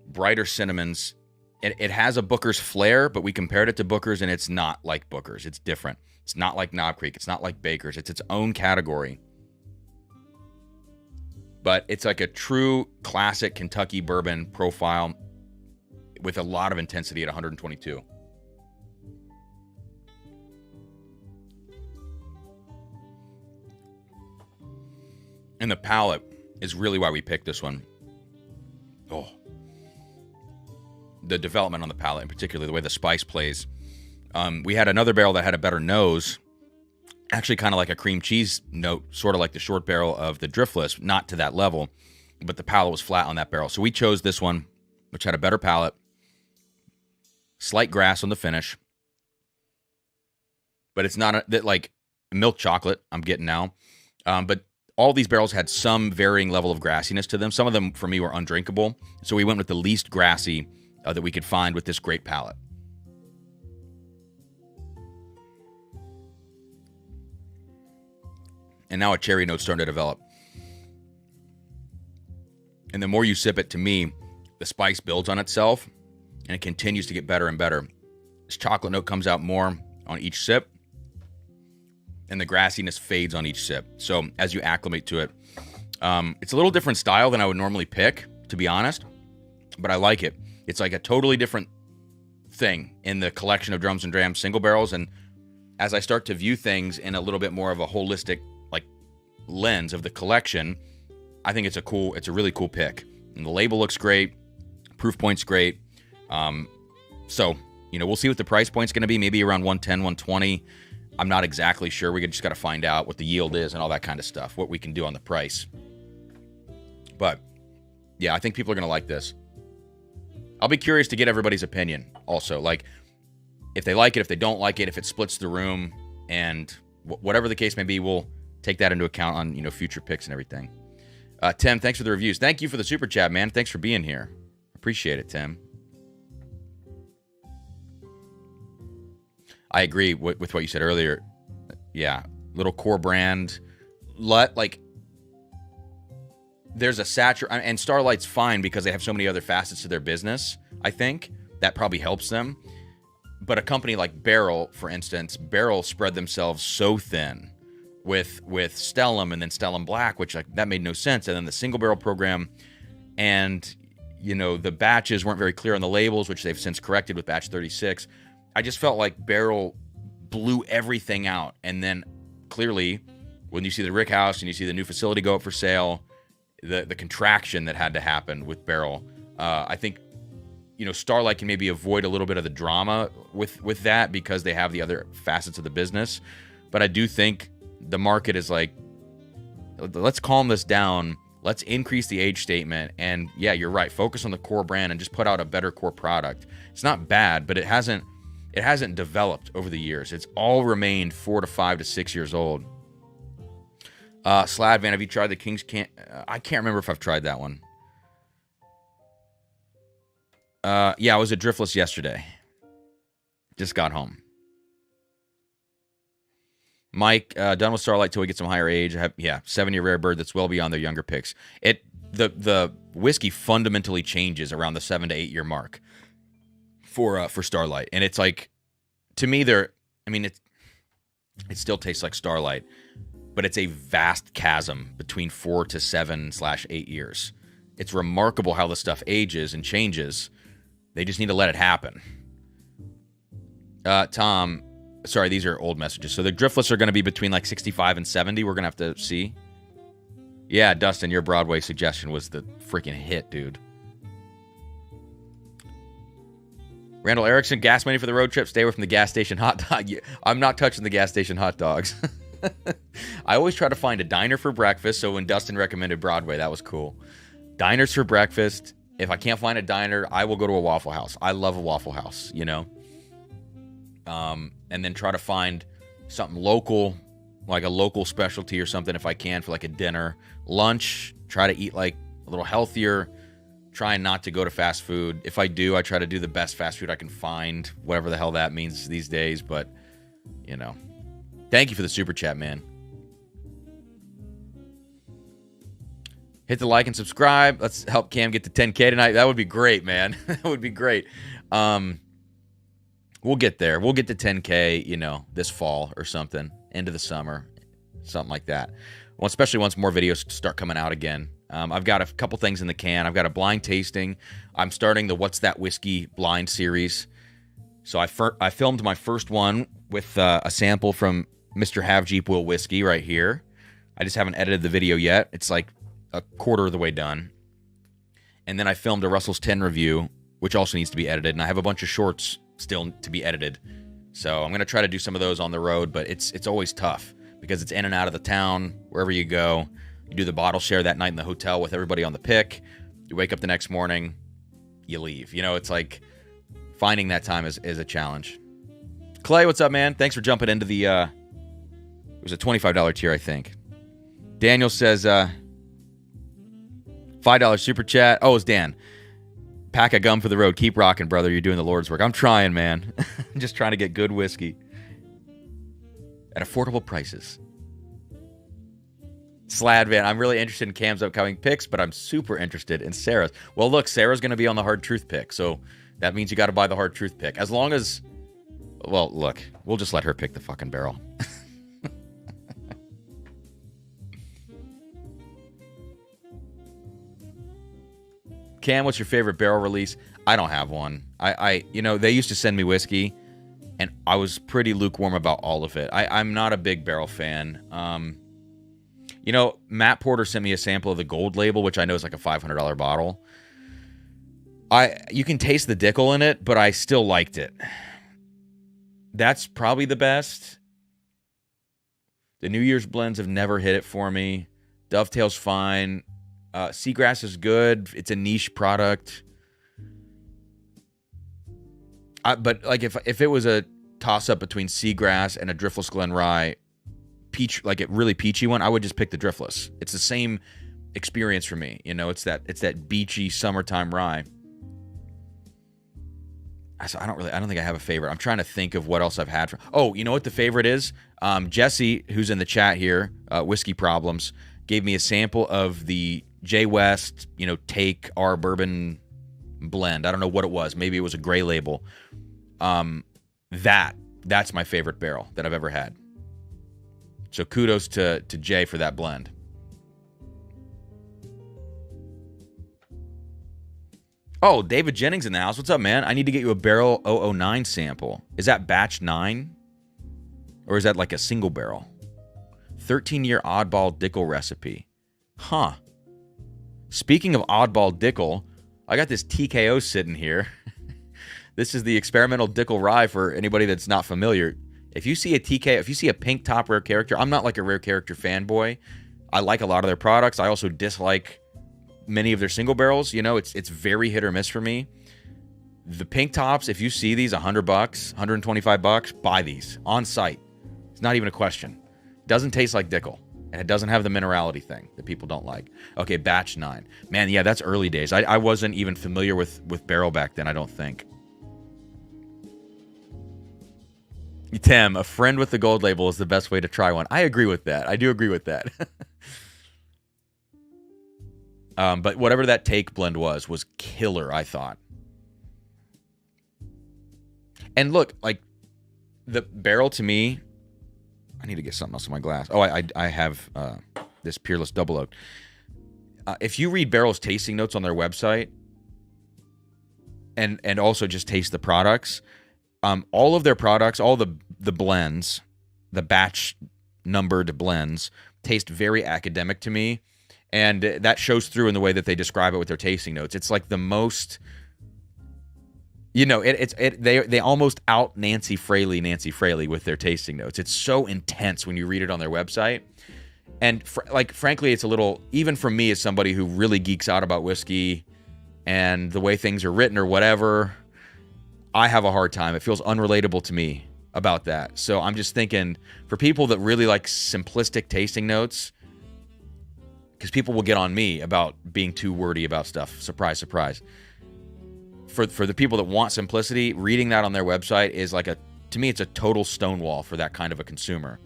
brighter cinnamons. It has a Booker's flair, but we compared it to Booker's, and it's not like Booker's. It's different. It's not like Knob Creek. It's not like Baker's. It's its own category. But it's like a true classic Kentucky bourbon profile with a lot of intensity at 122. And the palate is really why we picked this one. Oh. The development on the palate, and particularly the way the spice plays. We had another barrel that had a better nose. Actually kind of like a cream cheese note, sort of like the short barrel of the Driftless. Not to that level, but the palate was flat on that barrel. So we chose this one, which had a better palate. Slight grass on the finish. But it's not like milk chocolate I'm getting now. But all these barrels had some varying level of grassiness to them. Some of them, for me, were undrinkable. So we went with the least grassy that we could find with this great palate. And now a cherry note's starting to develop. And the more you sip it, to me, the spice builds on itself. and it continues to get better and better. This chocolate note comes out more on each sip, and the grassiness fades on each sip. So as you acclimate to it, it's a little different style than I would normally pick, to be honest, but I like it. It's like a totally different thing in the collection of Drums and Drams single barrels, and as I start to view things in a little bit more of a holistic like lens of the collection, I think it's a really cool pick. And the label looks great, proof point's great. So, we'll see what the price point's going to be, maybe around 110, 120. I'm not exactly sure. We just got to find out what the yield is and all that kind of stuff, what we can do on the price. But yeah, I think people are going to like this. I'll be curious to get everybody's opinion also. Like, if they like it, if they don't like it, if it splits the room, and whatever the case may be, we'll take that into account on, future picks and everything. Tim, thanks for the reviews. Thank you for the super chat, man. Thanks for being here. Appreciate it, Tim. I agree with what you said earlier. Yeah, little core brand. There's a saturation, and Starlight's fine because they have so many other facets to their business. I think that probably helps them. But a company like Barrel, for instance, Barrel spread themselves so thin with Stellum and then Stellum Black, which that made no sense. And then the single barrel program, and the batches weren't very clear on the labels, which they've since corrected with batch 36. I just felt like Barrel blew everything out. And then clearly, when you see the Rick House and you see the new facility go up for sale, the contraction that had to happen with Barrel, I think, Starlight can maybe avoid a little bit of the drama with that because they have the other facets of the business. But I do think the market is like, let's calm this down. Let's increase the age statement. And yeah, you're right. Focus on the core brand and just put out a better core product. It's not bad, but it hasn't developed over the years. It's all remained 4 to 5 to 6 years old. Sladvan, have you tried the King's Can? I can't remember if I've tried that one. Yeah, I was at Driftless yesterday. Just got home. Mike, done with Starlight till we get some higher age. 7-year rare bird that's well beyond their younger picks. The whiskey fundamentally changes around the 7 to 8 year mark for Starlight, and it's like, to me, it still tastes like Starlight, but it's a vast chasm between 4 to 7/8 years. It's remarkable how the stuff ages and changes. They just need to let it happen. Tom, sorry, these are old messages. So the Driftless are going to be between like 65 and 70. We're going to have to see. Yeah, Dustin, your Broadway suggestion was the freaking hit, dude. Randall Erickson, gas money for the road trip. Stay away from the gas station hot dog. I'm not touching the gas station hot dogs. I always try to find a diner for breakfast. So when Dustin recommended Broadway, that was cool. Diners for breakfast. If I can't find a diner, I will go to a Waffle House. I love a Waffle House, and then try to find something local, like a local specialty or something if I can, for like a dinner. Lunch, try to eat like a little healthier, trying not to go to fast food. If I do, I try to do the best fast food I can find, whatever the hell that means these days. But, thank you for the super chat, man. Hit the like and subscribe. Let's help Cam get to 10K tonight. That would be great, man. That would be great. We'll get there. We'll get to 10K, this fall or something, into the summer, something like that. Well, especially once more videos start coming out again. I've got a couple things in the can. I've got a blind tasting. I'm starting the What's That Whiskey blind series. So I filmed my first one with a sample from Mr. Have Jeep Will Whiskey right here. I just haven't edited the video yet. It's like a quarter of the way done. And then I filmed a Russell's 10 review, which also needs to be edited. And I have a bunch of shorts still to be edited. So I'm going to try to do some of those on the road, but it's always tough because it's in and out of the town, wherever you go. You do the bottle share that night in the hotel with everybody on the pick. You wake up the next morning, you leave. It's like finding that time is a challenge. Clay, what's up, man? Thanks for jumping into the, it was a $25 tier, I think. Daniel says, $5 super chat. Oh, it's Dan. Pack a gum for the road. Keep rocking, brother. You're doing the Lord's work. I'm trying, man. I'm just trying to get good whiskey at affordable prices. Sladvan, I'm really interested in Cam's upcoming picks, but I'm super interested in Sarah's. Well, look, Sarah's going to be on the Hard Truth pick, so That means you got to buy the hard truth pick. As long as, well, look, we'll just let her pick the fucking barrel. Cam, what's your favorite barrel release? I don't have one. They used to send me whiskey, and I was pretty lukewarm about all of it. I'm not a big barrel fan. Matt Porter sent me a sample of the gold label, which I know is like a $500 bottle. You can taste the Dickel in it, but I still liked it. That's probably the best. The New Year's blends have never hit it for me. Dovetail's fine. Seagrass is good. It's a niche product. But like if it was a toss-up between Seagrass and a Driftless Glen Rye, peach, like a really peachy one, I would just pick the Driftless. It's the same experience for me. It's that beachy summertime rye. So I don't think I have a favorite. I'm trying to think of what else I've had. Oh, you know what the favorite is? Jesse, who's in the chat here, Whiskey Problems, gave me a sample of the J West, Take Our Bourbon blend. I don't know what it was. Maybe it was a gray label. That's my favorite barrel that I've ever had. So kudos to Jay for that blend. Oh, David Jennings in the house. What's up, man? I need to get you a barrel 009 sample. Is that batch 9? Or is that like a single barrel? 13-year oddball Dickel recipe. Huh. Speaking of oddball Dickel, I got this TKO sitting here. This is the experimental Dickel rye for anybody that's not familiar. If you see a pink top rare character, I'm not like a rare character fanboy. I like a lot of their products. I also dislike many of their single barrels. It's very hit or miss for me. The pink tops, if you see these $100, $125, buy these on site. It's not even a question. Doesn't taste like Dickel. And it doesn't have the minerality thing that people don't like. Okay, batch 9. Man, yeah, that's early days. I wasn't even familiar with barrel back then, I don't think. Tim, a friend with the gold label is the best way to try one. I agree with that. I do agree with that. But whatever that Take blend was killer, I thought. And look, like, the barrel to me... I need to get something else in my glass. Oh, I have this Peerless Double Oak. If you read Barrel's tasting notes on their website, and also just taste the products, all of their products, all the blends, the batch numbered blends, taste very academic to me, and that shows through in the way that they describe it with their tasting notes. It's like the most... they almost out Nancy Fraley with their tasting notes. It's so intense when you read it on their website. And frankly, it's a little, even for me as somebody who really geeks out about whiskey and the way things are written or whatever, I have a hard time. It feels unrelatable to me about that. So I'm just thinking, for people that really like simplistic tasting notes, because people will get on me about being too wordy about stuff. Surprise, surprise. For the people that want simplicity, reading that on their website is to me, it's a total stonewall for that kind of a consumer.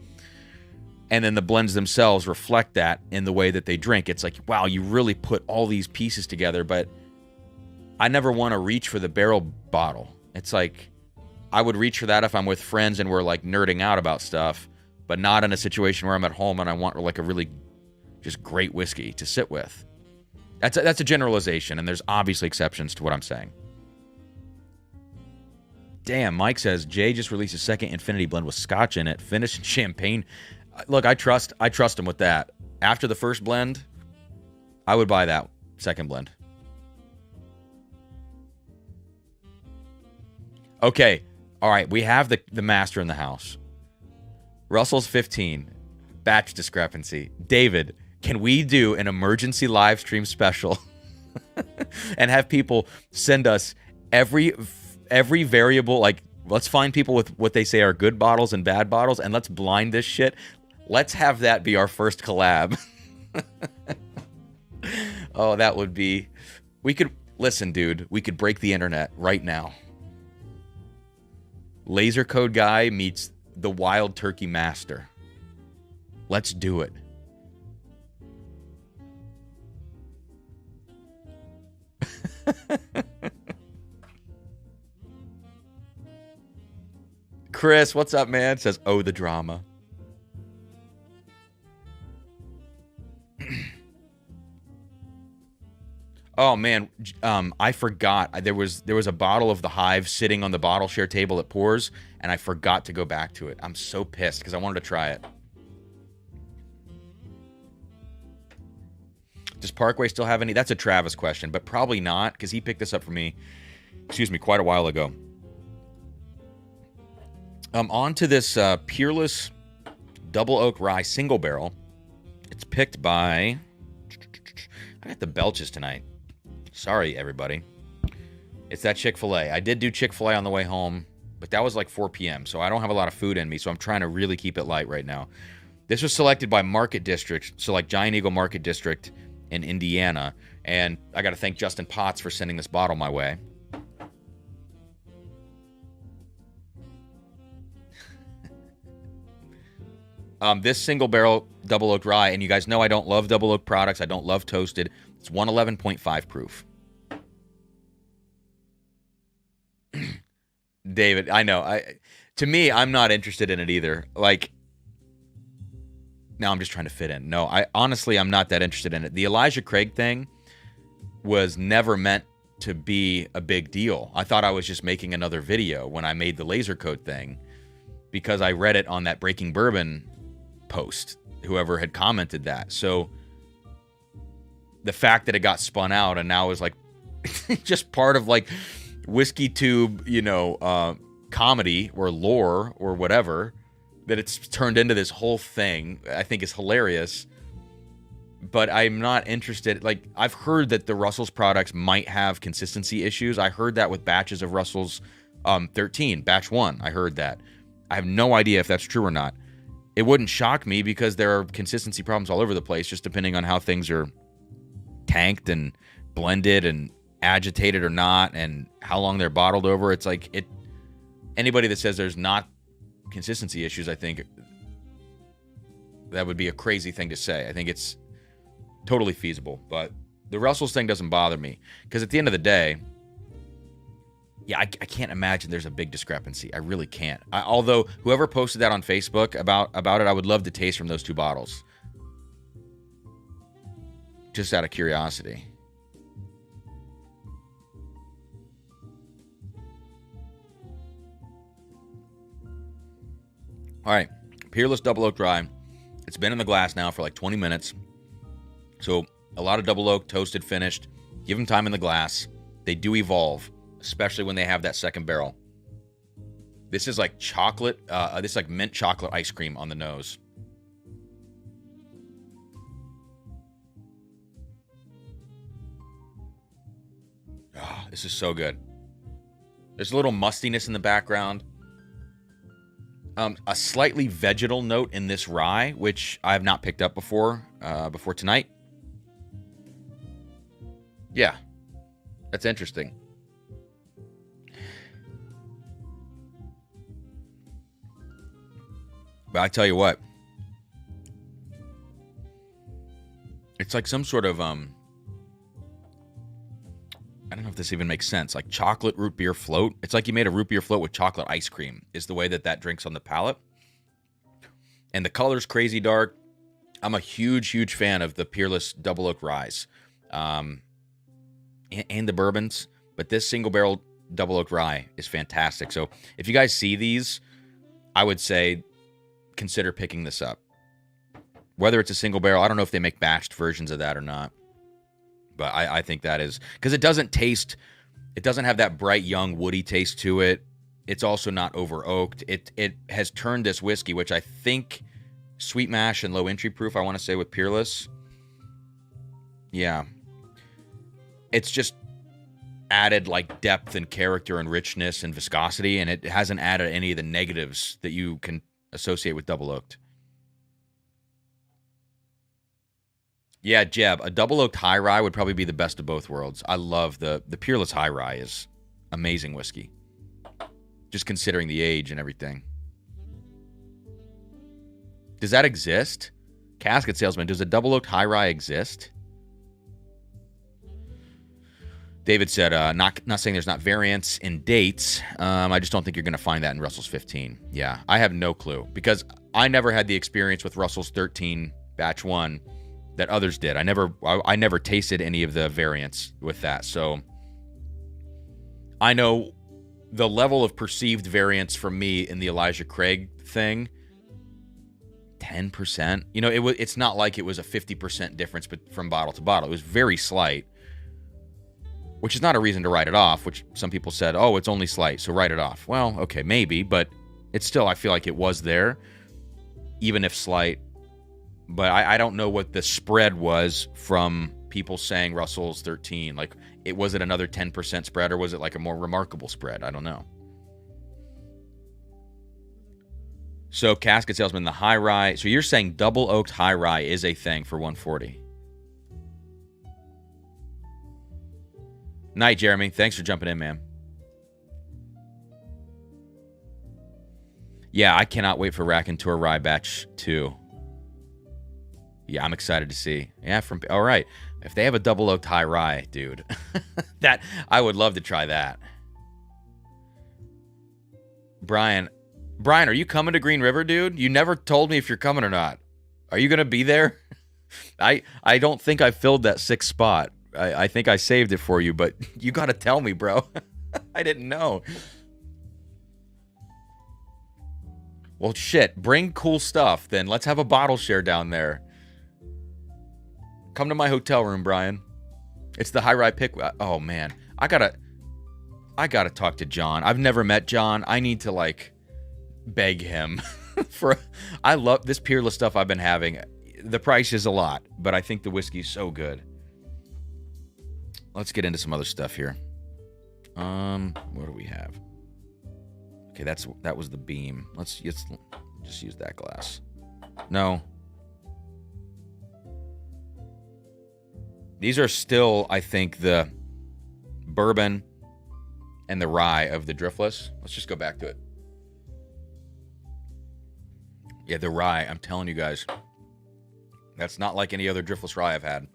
And then the blends themselves reflect that in the way that they drink. It's like, wow, you really put all these pieces together, but I never want to reach for the barrel bottle. It's like, I would reach for that if I'm with friends and we're like nerding out about stuff, but not in a situation where I'm at home and I want like a really just great whiskey to sit with. That's a generalization, and there's obviously exceptions to what I'm saying. Damn, Mike says, Jay just released a second Infinity blend with scotch in it, finished in champagne. Look, I trust him with that. After the first blend, I would buy that second blend. Okay, all right, we have the master in the house. Russell's 15, batch discrepancy. David, can we do an emergency live stream special and have people send us every variable, like, let's find people with what they say are good bottles and bad bottles, and let's blind this shit. Let's have that be our first collab. Oh, that would be... Listen, dude, we could break the internet right now. Laser Code Guy meets the Wild Turkey Master. Let's do it. Chris, what's up, man? Says, oh, the drama. Oh man, I forgot. There was a bottle of the Hive sitting on the bottle share table at Pours, and I forgot to go back to it. I'm so pissed because I wanted to try it. Does Parkway still have any? That's a Travis question, but probably not because he picked this up for me, quite a while ago. On to this Peerless Double Oak Rye Single Barrel. It's picked by... I got the belches tonight. Sorry, everybody. It's that Chick-fil-A. I did do Chick-fil-A on the way home, but that was like 4 p.m., so I don't have a lot of food in me, so I'm trying to really keep it light right now. This was selected by Market District, so like Giant Eagle Market District in Indiana, and I got to thank Justin Potts for sending this bottle my way. This single barrel double oak rye, and you guys know I don't love double oak products. I don't love toasted. It's 111.5 proof. David, I know. To me, I'm not interested in it either. Like, now I'm just trying to fit in. No, honestly, I'm not that interested in it. The Elijah Craig thing was never meant to be a big deal. I thought I was just making another video when I made the laser coat thing because I read it on that Breaking Bourbon post, whoever had commented that. So the fact that it got spun out and now is like just part of like Whiskey Tube, comedy or lore or whatever, that it's turned into this whole thing, I think is hilarious. But I'm not interested. Like, I've heard that the Russell's products might have consistency issues. I heard that with batches of Russell's 13, batch 1. I heard that. I have no idea if that's true or not. It wouldn't shock me because there are consistency problems all over the place, just depending on how things are tanked and blended and agitated or not, and how long they're bottled over. It's like anybody that says there's not consistency issues, I think that would be a crazy thing to say. I think it's totally feasible, but the Russell's thing doesn't bother me because at the end of the day, yeah, I can't imagine there's a big discrepancy. I really can't. Although whoever posted that on Facebook about it, I would love to taste from those two bottles. Just out of curiosity. All right, Peerless Double Oak Rye. It's been in the glass now for like 20 minutes. So a lot of double oak, toasted, finished. Give them time in the glass. They do evolve, especially when they have that second barrel. This is like chocolate. This is like mint chocolate ice cream on the nose. Oh, this is so good. There's a little mustiness in the background. A slightly vegetal note in this rye, which I have not picked up before tonight. Yeah, that's interesting. But I tell you what, it's like some sort of I don't know if this even makes sense. Like chocolate root beer float. It's like you made a root beer float with chocolate ice cream is the way that drinks on the palate. And the color's crazy dark. I'm a huge fan of the Peerless Double Oak Ryes. And the bourbons. But this single barrel Double Oak Rye is fantastic. So if you guys see these, I would say consider picking this up. Whether it's a single barrel, I don't know if they make batched versions of that or not. But I think that is... Because it doesn't have that bright, young, woody taste to it. It's also not over-oaked. It has turned this whiskey, which I think sweet mash and low entry proof, I want to say, with Peerless. Yeah. It's just added, like, depth and character and richness and viscosity, and it hasn't added any of the negatives that you can associate with double-oaked. Yeah, Jeb, a double-oaked high rye would probably be the best of both worlds. I love the Peerless high rye is amazing whiskey. Just considering the age and everything. Does that exist? Casket Salesman, does a double-oaked high rye exist? David said, not saying there's not variance in dates. I just don't think you're going to find that in Russell's 15. Yeah, I have no clue because I never had the experience with Russell's 13 batch 1 that others did. I never tasted any of the variants with that. So I know the level of perceived variance from me in the Elijah Craig thing, 10%. You know, it's not like it was a 50% difference from bottle to bottle. It was very slight. Which is not a reason to write it off, which some people said, oh, it's only slight, so write it off. Well, okay, maybe, but it's still, I feel like it was there, even if slight. But I don't know what the spread was from people saying Russell's 13. Like, was it another 10% spread, or was it like a more remarkable spread? I don't know. So, Casket Salesman, the high rye. So you're saying double oaked high rye is a thing for 140? Night, Jeremy. Thanks for jumping in, man. Yeah, I cannot wait for Raconteur Rye Batch 2. Yeah, I'm excited to see. Yeah, all right. If they have a double oaked high rye, dude, that I would love to try that. Brian, are you coming to Green River, dude? You never told me if you're coming or not. Are you gonna be there? I don't think I filled that 6th spot. I think I saved it for you, but you got to tell me, bro. I didn't know. Well, shit. Bring cool stuff, then. Let's have a bottle share down there. Come to my hotel room, Brian. It's the high rye pick. Oh, man. I gotta talk to John. I've never met John. I need to, like, beg him. I love this Peerless stuff I've been having. The price is a lot, but I think the whiskey's so good. Let's get into some other stuff here. What do we have? Okay, that was the beam. Let's just use that glass. No. These are still, I think, the bourbon and the rye of the Driftless. Let's just go back to it. Yeah, the rye, I'm telling you guys, that's not like any other Driftless rye I've had.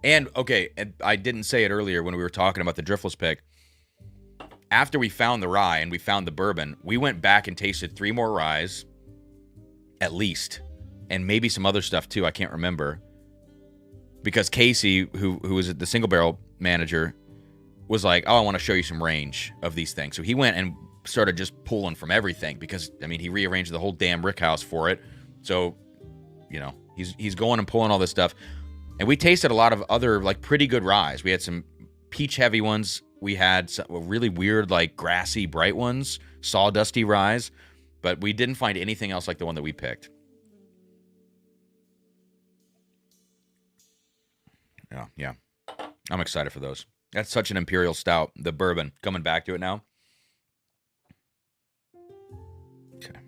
And, okay, and I didn't say it earlier when we were talking about the Driftless pick. After we found the rye and we found the bourbon, we went back and tasted 3 more ryes, at least, and maybe some other stuff too. I can't remember. Because Casey, who was the single barrel manager, was like, oh, I want to show you some range of these things. So he went and started just pulling from everything because, I mean, he rearranged the whole damn rickhouse for it. So, you know, he's going and pulling all this stuff. And we tasted a lot of other, like, pretty good ryes. We had some peach-heavy ones. We had some really weird, like, grassy, bright ones, sawdusty ryes. But we didn't find anything else like the one that we picked. Yeah. I'm excited for those. That's such an imperial stout, the bourbon. Coming back to it now. Okay.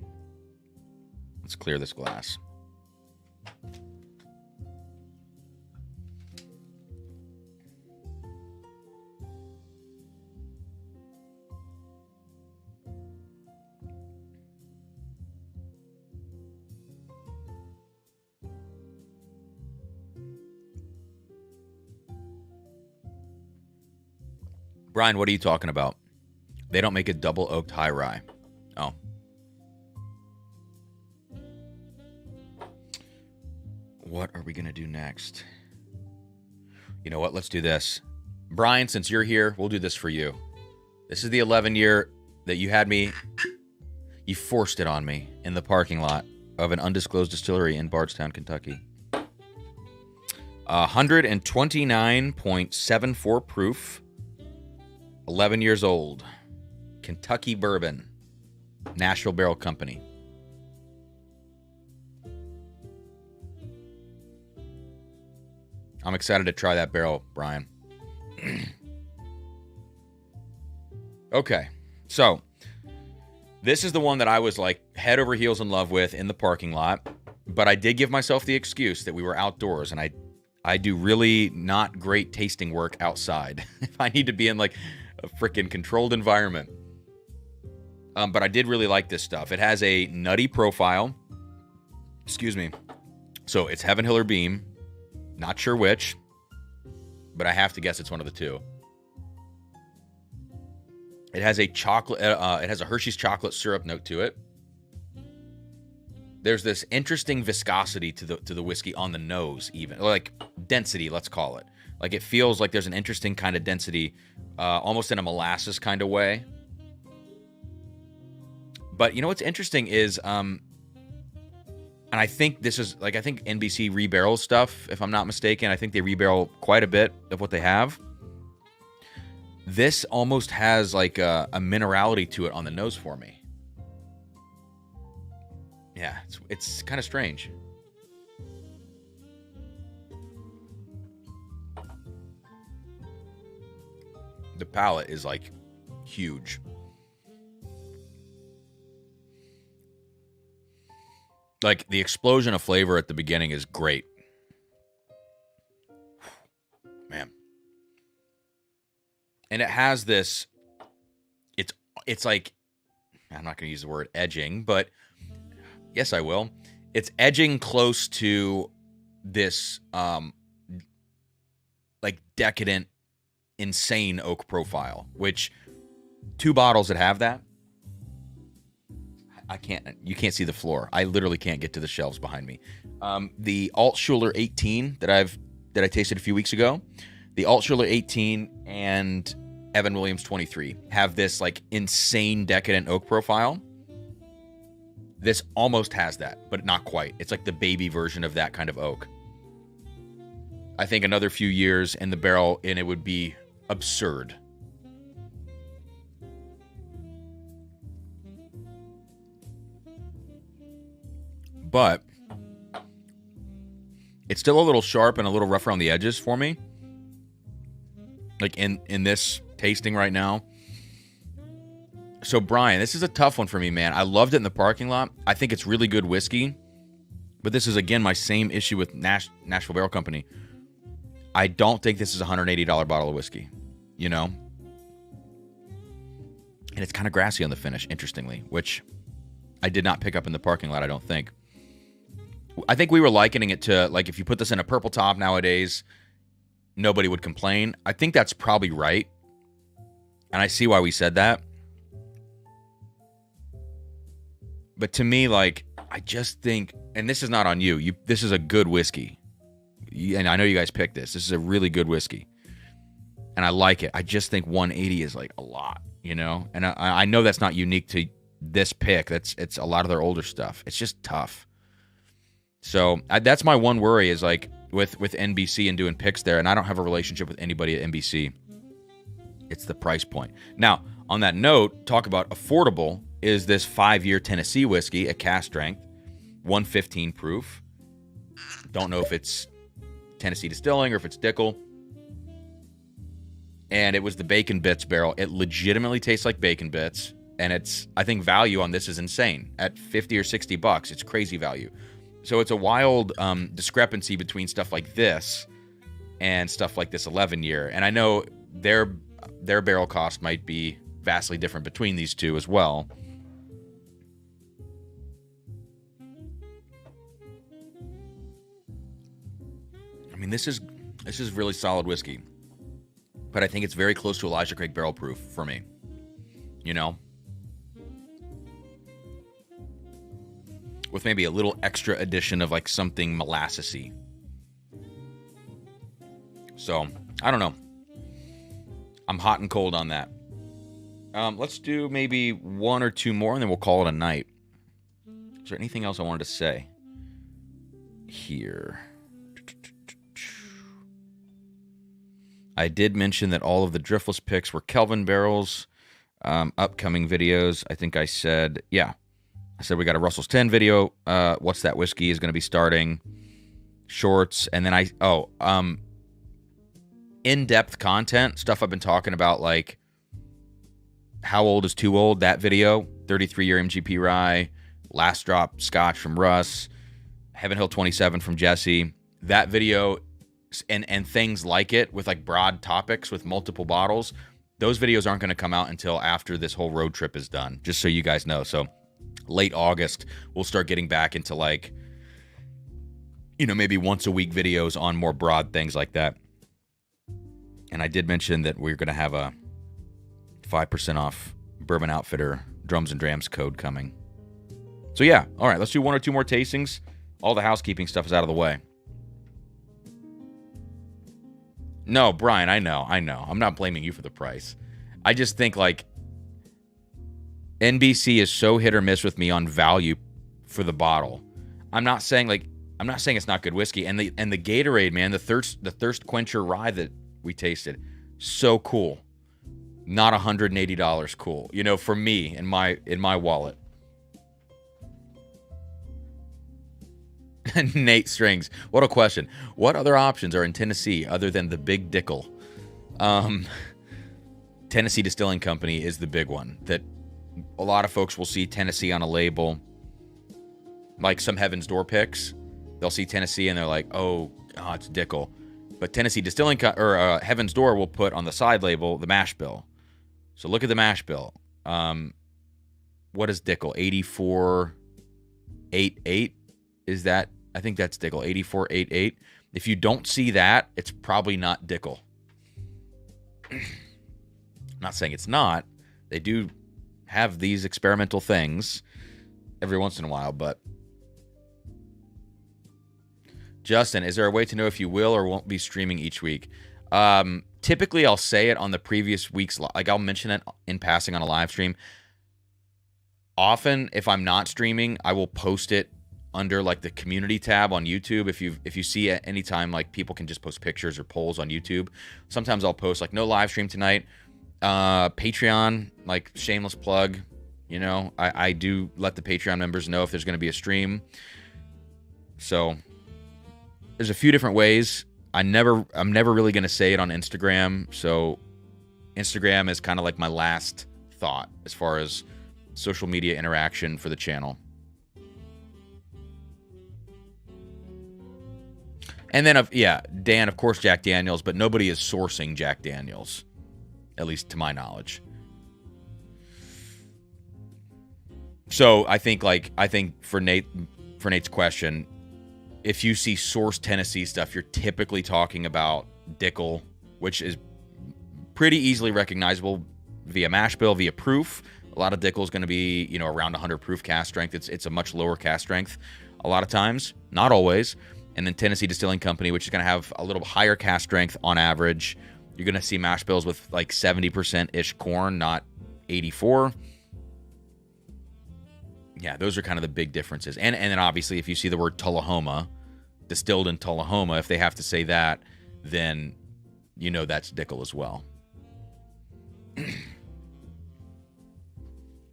Let's clear this glass. Brian, what are you talking about? They don't make a double oaked high rye. Oh. What are we going to do next? You know what? Let's do this. Brian, since you're here, we'll do this for you. This is the 11 year that you had me. You forced it on me in the parking lot of an undisclosed distillery in Bardstown, Kentucky. 129.74 proof. 11 years old. Kentucky bourbon. Nashville Barrel Company. I'm excited to try that barrel, Brian. Okay. So, this is the one that I was like head over heels in love with in the parking lot. But I did give myself the excuse that we were outdoors. And I do really not great tasting work outside. If I need to be in like a freaking controlled environment. But I did really like this stuff. It has a nutty profile. Excuse me. So it's Heaven Hill or Beam. Not sure which. But I have to guess it's one of the two. It has a chocolate. It has a Hershey's chocolate syrup note to it. There's this interesting viscosity to the whiskey on the nose, even like density. Let's call it. Like it feels like there's an interesting kind of density, almost in a molasses kind of way. But you know what's interesting is, and I think this is like I think NBC rebarrels stuff. If I'm not mistaken, I think they rebarrel quite a bit of what they have. This almost has like a minerality to it on the nose for me. Yeah, it's kind of strange. The palate is like huge. Like the explosion of flavor at the beginning is great. Man. And it has this, it's like, I'm not going to use the word edging, but yes, I will. It's edging close to this, like decadent, insane oak profile, which 2 bottles that have that, you can't see the floor. I literally can't get to the shelves behind me. The Altschuler 18 that I tasted a few weeks ago, the Altschuler 18 and Evan Williams 23 have this like insane decadent oak profile. This almost has that, but not quite. It's like the baby version of that kind of oak. I think another few years in the barrel and it would be absurd. But it's still a little sharp and a little rough around the edges for me. Like in this tasting right now. So Brian, this is a tough one for me, man. I loved it in the parking lot. I think it's really good whiskey. But this is, again, my same issue with Nashville Barrel Company. I don't think this is a $180 bottle of whiskey, you know? And it's kind of grassy on the finish, interestingly, which I did not pick up in the parking lot, I don't think. I think we were likening it to, like, if you put this in a purple top nowadays, nobody would complain. I think that's probably right. And I see why we said that. But to me, like, I just think, and this is not on you. This is a good whiskey. And I know you guys picked this. This is a really good whiskey. And I like it. I just think 180 is like a lot, you know? And I know that's not unique to this pick. It's a lot of their older stuff. It's just tough. So that's my one worry is like with NBC and doing picks there. And I don't have a relationship with anybody at NBC. It's the price point. Now, on that note, talk about affordable is this 5-year Tennessee whiskey, a cask strength, 115 proof. Don't know if it's Tennessee Distilling or if it's Dickel. And it was the Bacon Bits barrel. It legitimately tastes like Bacon Bits. And I think value on this is insane. At $50 or $60, it's crazy value. So it's a wild discrepancy between stuff like this and stuff like this 11-year. And I know their barrel cost might be vastly different between these two as well. I mean, this is really solid whiskey. But I think it's very close to Elijah Craig barrel proof for me. You know? With maybe a little extra addition of like something molassesy. So, I don't know. I'm hot and cold on that. Let's do maybe 1 or 2 more and then we'll call it a night. Is there anything else I wanted to say here? I did mention that all of the driftless picks were Kelvin barrels. Upcoming videos, I think I said, yeah. I said we got a Russell's 10 video. What's That Whiskey is going to be starting. Shorts. And then in-depth content, stuff I've been talking about, like How Old is Too Old, that video, 33-year MGP rye, Last Drop Scotch from Russ, Heaven Hill 27 from Jesse. That video and things like it with like broad topics with multiple bottles, those videos aren't going to come out until after this whole road trip is done, just so you guys know. So late August, we'll start getting back into like, you know, maybe once a week videos on more broad things like that. And I did mention that we're going to have a 5% off Bourbon Outfitter Drums and Drams code coming. So yeah, all right, let's do 1 or 2 more tastings. All the housekeeping stuff is out of the way. No, Brian, I know. I'm not blaming you for the price. I just think, like, NBC is so hit or miss with me on value for the bottle. I'm not saying it's not good whiskey. And the Gatorade, man, the thirst quencher rye that we tasted, so cool. Not $180 cool. You know, for me in my wallet. Nate Strings, what a question. What other options are in Tennessee other than the Big Dickel? Tennessee Distilling Company is the big one that a lot of folks will see Tennessee on a label. Like some Heaven's Door picks, they'll see Tennessee and they're like, oh, it's Dickel. But Tennessee Distilling Heaven's Door will put on the side label the mash bill. So look at the mash bill. What is Dickel? 8488? Is that? I think that's Dickel. 8488. If you don't see that, it's probably not Dickel. I'm not saying it's not. They do have these experimental things every once in a while, but Justin, is there a way to know if you will or won't be streaming each week? Typically, I'll say it on the previous week's, like I'll mention it in passing on a live stream. Often, if I'm not streaming, I will post it under like the community tab on YouTube. If you see at any time, like people can just post pictures or polls on YouTube. Sometimes I'll post like no live stream tonight. Patreon, like shameless plug. You know, I do let the Patreon members know if there's going to be a stream. So there's a few different ways. I'm never really going to say it on Instagram. So Instagram is kind of like my last thought as far as social media interaction for the channel. And then, Dan, of course, Jack Daniels, but nobody is sourcing Jack Daniels, at least to my knowledge. So I think for Nate's question, if you see sourced Tennessee stuff, you're typically talking about Dickel, which is pretty easily recognizable via mash bill, via proof. A lot of Dickel is going to be, around 100 proof cast strength. It's a much lower cast strength a lot of times, not always. And then Tennessee Distilling Company, which is going to have a little higher cast strength on average. You're going to see mash bills with like 70%-ish corn, not 84. Yeah, those are kind of the big differences. And then obviously if you see the word Tullahoma, distilled in Tullahoma, if they have to say that, then that's Dickel as well.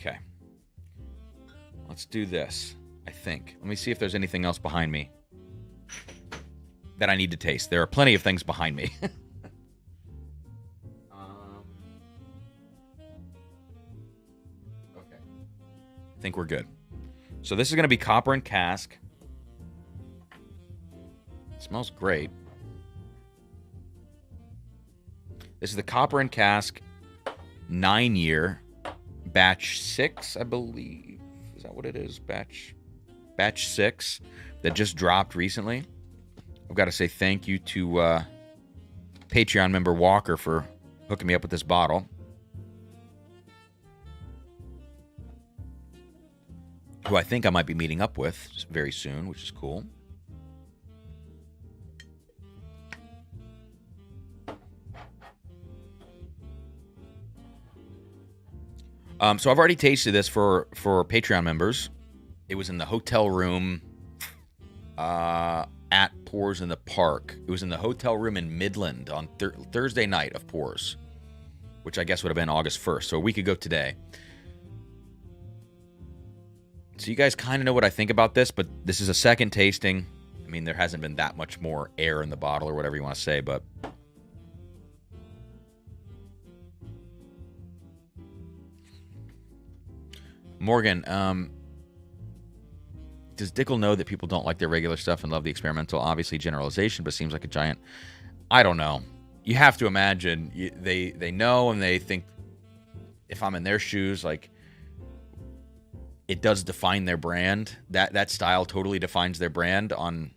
Okay. Let's do this, I think. Let me see if there's anything else behind me that I need to taste. There are plenty of things behind me. Okay. I think we're good. So this is going to be copper and cask. It smells great. This is the copper and cask 9-year batch 6, I believe. Is that what it is? Batch 6 that just dropped recently. I've got to say thank you to Patreon member Walker for hooking me up with this bottle. Who I think I might be meeting up with very soon, which is cool. So I've already tasted this for Patreon members. It was in the hotel room at Pours in the Park. It was in the hotel room in Midland on Thursday night of Pours, which I guess would have been August 1st, so a week ago today. So you guys kind of know what I think about this, but this is a second tasting. I mean, there hasn't been that much more air in the bottle or whatever you want to say, but Morgan, does Dickel know that people don't like their regular stuff and love the experimental? Obviously generalization, but seems like a giant. I don't know. You have to imagine they know, and they think, if I'm in their shoes, like, it does define their brand. That style totally defines their brand on,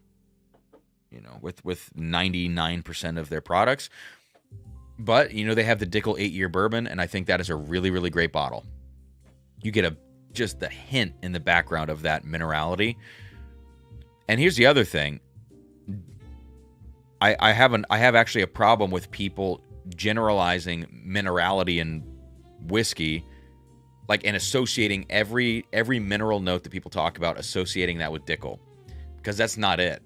with 99% of their products. But, they have the Dickel 8-year bourbon, and I think that is a really, really great bottle. You get just the hint in the background of that minerality. And here's the other thing. I have actually a problem with people generalizing minerality in whiskey, and associating every mineral note that people talk about, associating that with Dickel, because that's not it.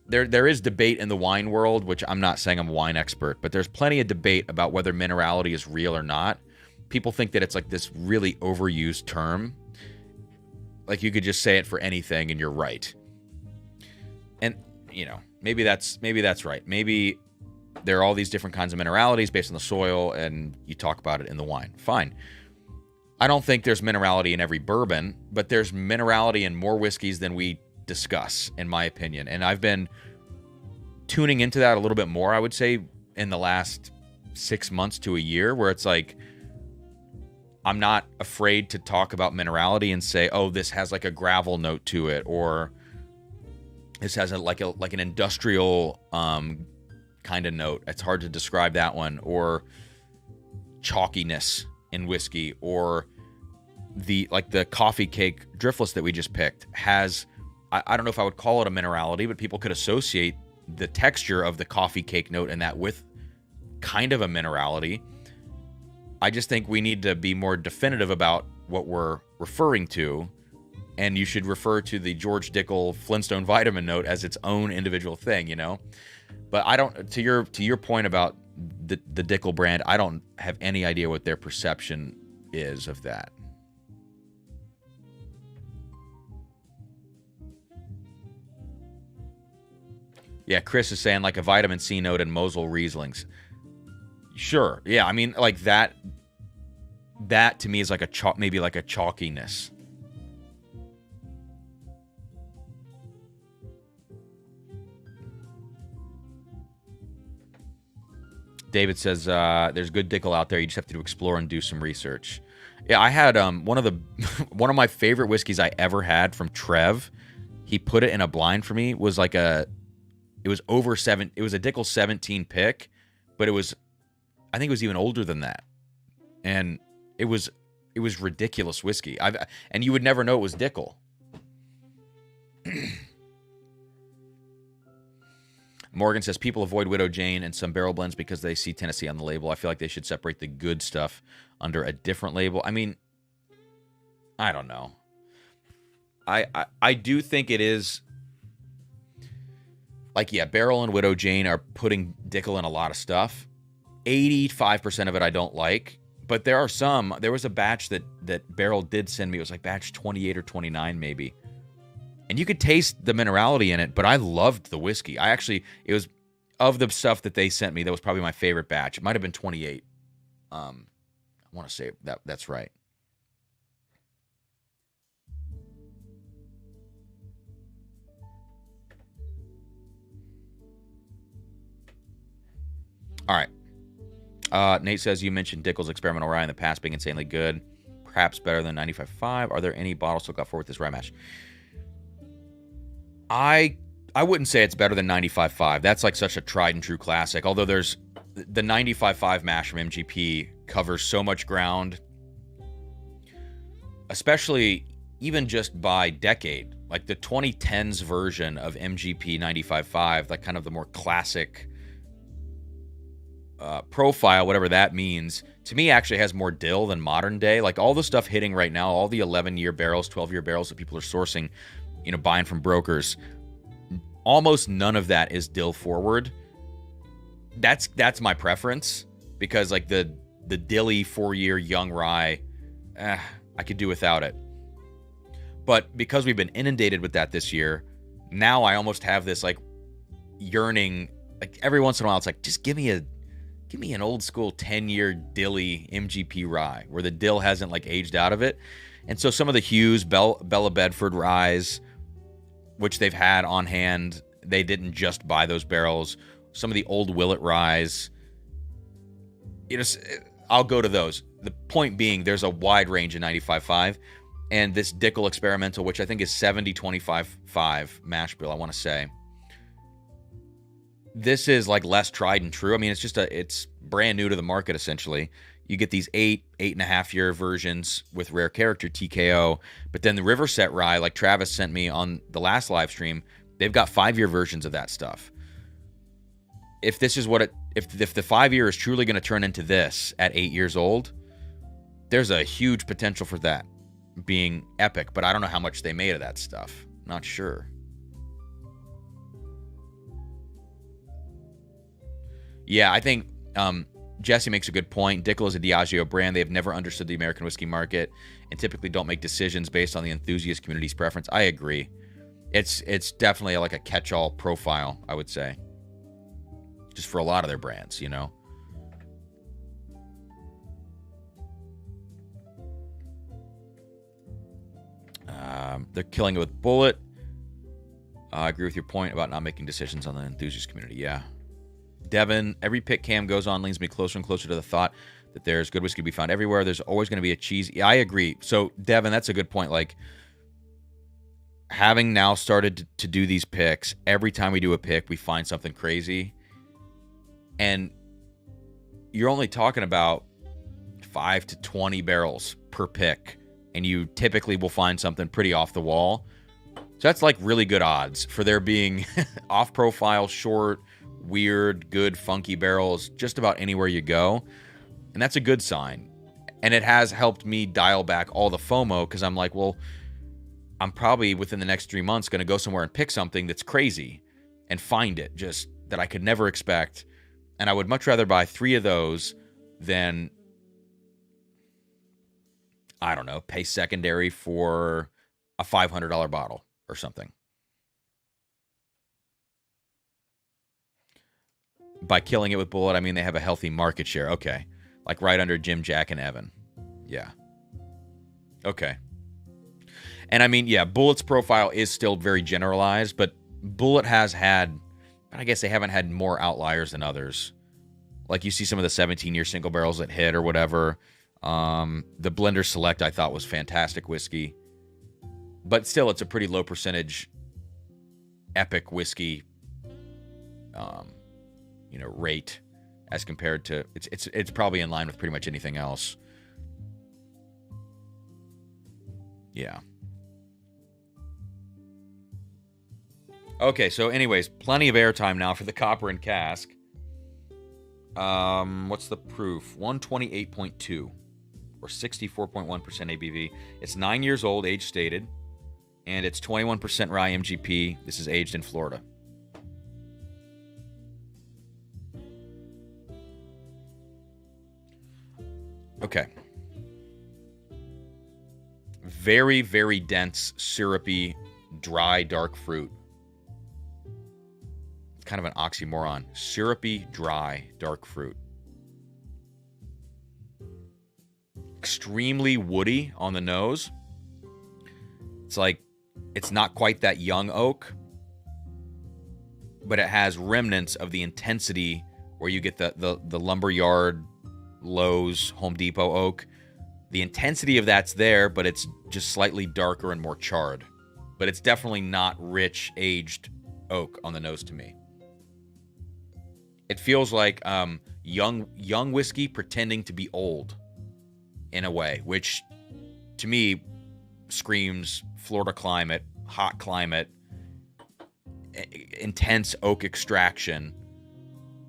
There is debate in the wine world, which I'm not saying I'm a wine expert, but there's plenty of debate about whether minerality is real or not. People think that it's this really overused term. You could just say it for anything and you're right. And, maybe that's right. Maybe there are all these different kinds of mineralities based on the soil, and you talk about it in the wine. Fine. I don't think there's minerality in every bourbon, but there's minerality in more whiskeys than we discuss, in my opinion. And I've been tuning into that a little bit more, I would say, in the last 6 months to a year, where it's I'm not afraid to talk about minerality and say, oh, this has a gravel note to it, or this has an industrial kind of note. It's hard to describe that one, or chalkiness in whiskey, or the coffee cake driftless that we just picked has, I don't know if I would call it a minerality, but people could associate the texture of the coffee cake note and that with kind of a minerality. I just think we need to be more definitive about what we're referring to, and you should refer to the George Dickel Flintstone vitamin note as its own individual thing, But I don't, to your point about the Dickel brand, I don't have any idea what their perception is of that. Yeah, Chris is saying a vitamin C note in Mosel Rieslings. Sure. Yeah, I mean, that to me is maybe a chalkiness. David says there's good Dickel out there. You just have to explore and do some research. Yeah, I had one of my favorite whiskeys I ever had from Trev. He put it in a blind for me. Was it was over 7. It was a Dickel 17 pick, but I think it was even older than that, and it was ridiculous whiskey. And you would never know it was Dickel. Morgan says people avoid Widow Jane and some barrel blends because they see Tennessee on the label. I feel like they should separate the good stuff under a different label. I mean, I don't know. I do think it is Barrel and Widow Jane are putting Dickel in a lot of stuff. 85% of it I don't like, but there are some. There was a batch that Barrel did send me. It was batch 28 or 29 maybe. And you could taste the minerality in it, but I loved the whiskey. It was of the stuff that they sent me, that was probably my favorite batch. It might have been 28. I want to say that's right. All right. Nate says you mentioned Dickel's experimental rye in the past being insanely good, perhaps better than 95.5. Are there any bottles to go forward with this rye mash? I wouldn't say it's better than 95.5. That's such a tried and true classic. Although there's the 95.5 mash from MGP covers so much ground, especially even just by decade. The 2010s version of MGP 95.5, kind of the more classic profile, whatever that means, to me actually has more dill than modern day. All the stuff hitting right now, all the 11-year barrels, 12-year barrels that people are sourcing, buying from brokers, almost none of that is dill forward. That's my preference, because the dilly 4-year young rye, I could do without it. But because we've been inundated with that this year, now I almost have this yearning. Every once in a while, it's just give me an old school 10-year dilly MGP rye where the dill hasn't aged out of it. And so some of the Hughes, Bella Bedford ryes, which they've had on hand, they didn't just buy those barrels. Some of the old Willet ryes, I'll go to those. The point being, there's a wide range in 95.5, and this Dickel experimental, which I think is 70-25.5 mash bill, I want to say. this is like less tried and true. I mean, it's brand new to the market essentially. You get these 8.5 year versions with rare character TKO, but then the Riverset rye, like Travis sent me on the last live stream, they've got 5-year versions of that stuff. If this is what if the 5-year is truly going to turn into this at 8 years old, there's a huge potential for that being epic. But I don't know how much they made of that stuff. Not sure. Yeah, I think Jesse makes a good point. Dickel is a Diageo brand. They have never understood the American whiskey market and typically don't make decisions based on the enthusiast community's preference. I agree. It's definitely like a catch-all profile, I would say. Just for a lot of their brands, you know. They're killing it with Bullet. I agree with your point about not making decisions on the enthusiast community. Yeah. Devin, every pick Cam goes on leads me closer and closer to the thought that there's good whiskey to be found everywhere. There's always going to be a cheese. Yeah, I agree. So, Devin, that's a good point. Like, having now started to do these picks, every time we do a pick, we find something crazy. And you're only talking about 5 to 20 barrels per pick. And you typically will find something pretty off the wall. So that's like really good odds for there being off-profile, short, weird, good, funky barrels just about anywhere you go. And that's a good sign. And it has helped me dial back all the FOMO because I'm like, well, I'm probably within the next 3 months going to go somewhere and pick something that's crazy and find it just that I could never expect. And I would much rather buy 3 of those than, I don't know, pay secondary for a $500 bottle or something. By killing it with Bullet, I mean they have a healthy market share. Okay. Like right under Jim, Jack, and Evan. Yeah. Okay. And I mean, yeah, Bullet's profile is still very generalized, but Bullet has had, I guess they haven't had more outliers than others. Like you see some of the 17-year single barrels that hit or whatever. The Blender Select I thought was fantastic whiskey. But still, it's a pretty low percentage epic whiskey rate as compared to it's probably in line with pretty much anything else. Yeah. Okay, so anyways, plenty of airtime now for the copper and cask. What's the proof? 128.2 or 64.1% ABV. It's 9 years old, age stated, and it's 21% rye MGP. This is aged in Florida. Okay. Very, very dense, syrupy, dry, dark fruit. It's kind of an oxymoron. Syrupy, dry, dark fruit. Extremely woody on the nose. It's like, it's not quite that young oak, but it has remnants of the intensity where you get the lumberyard, Lowe's, Home Depot oak. The intensity of that's there, but it's just slightly darker and more charred. But it's definitely not rich, aged oak on the nose to me. It feels like young whiskey pretending to be old in a way, which to me screams Florida climate, hot climate, intense oak extraction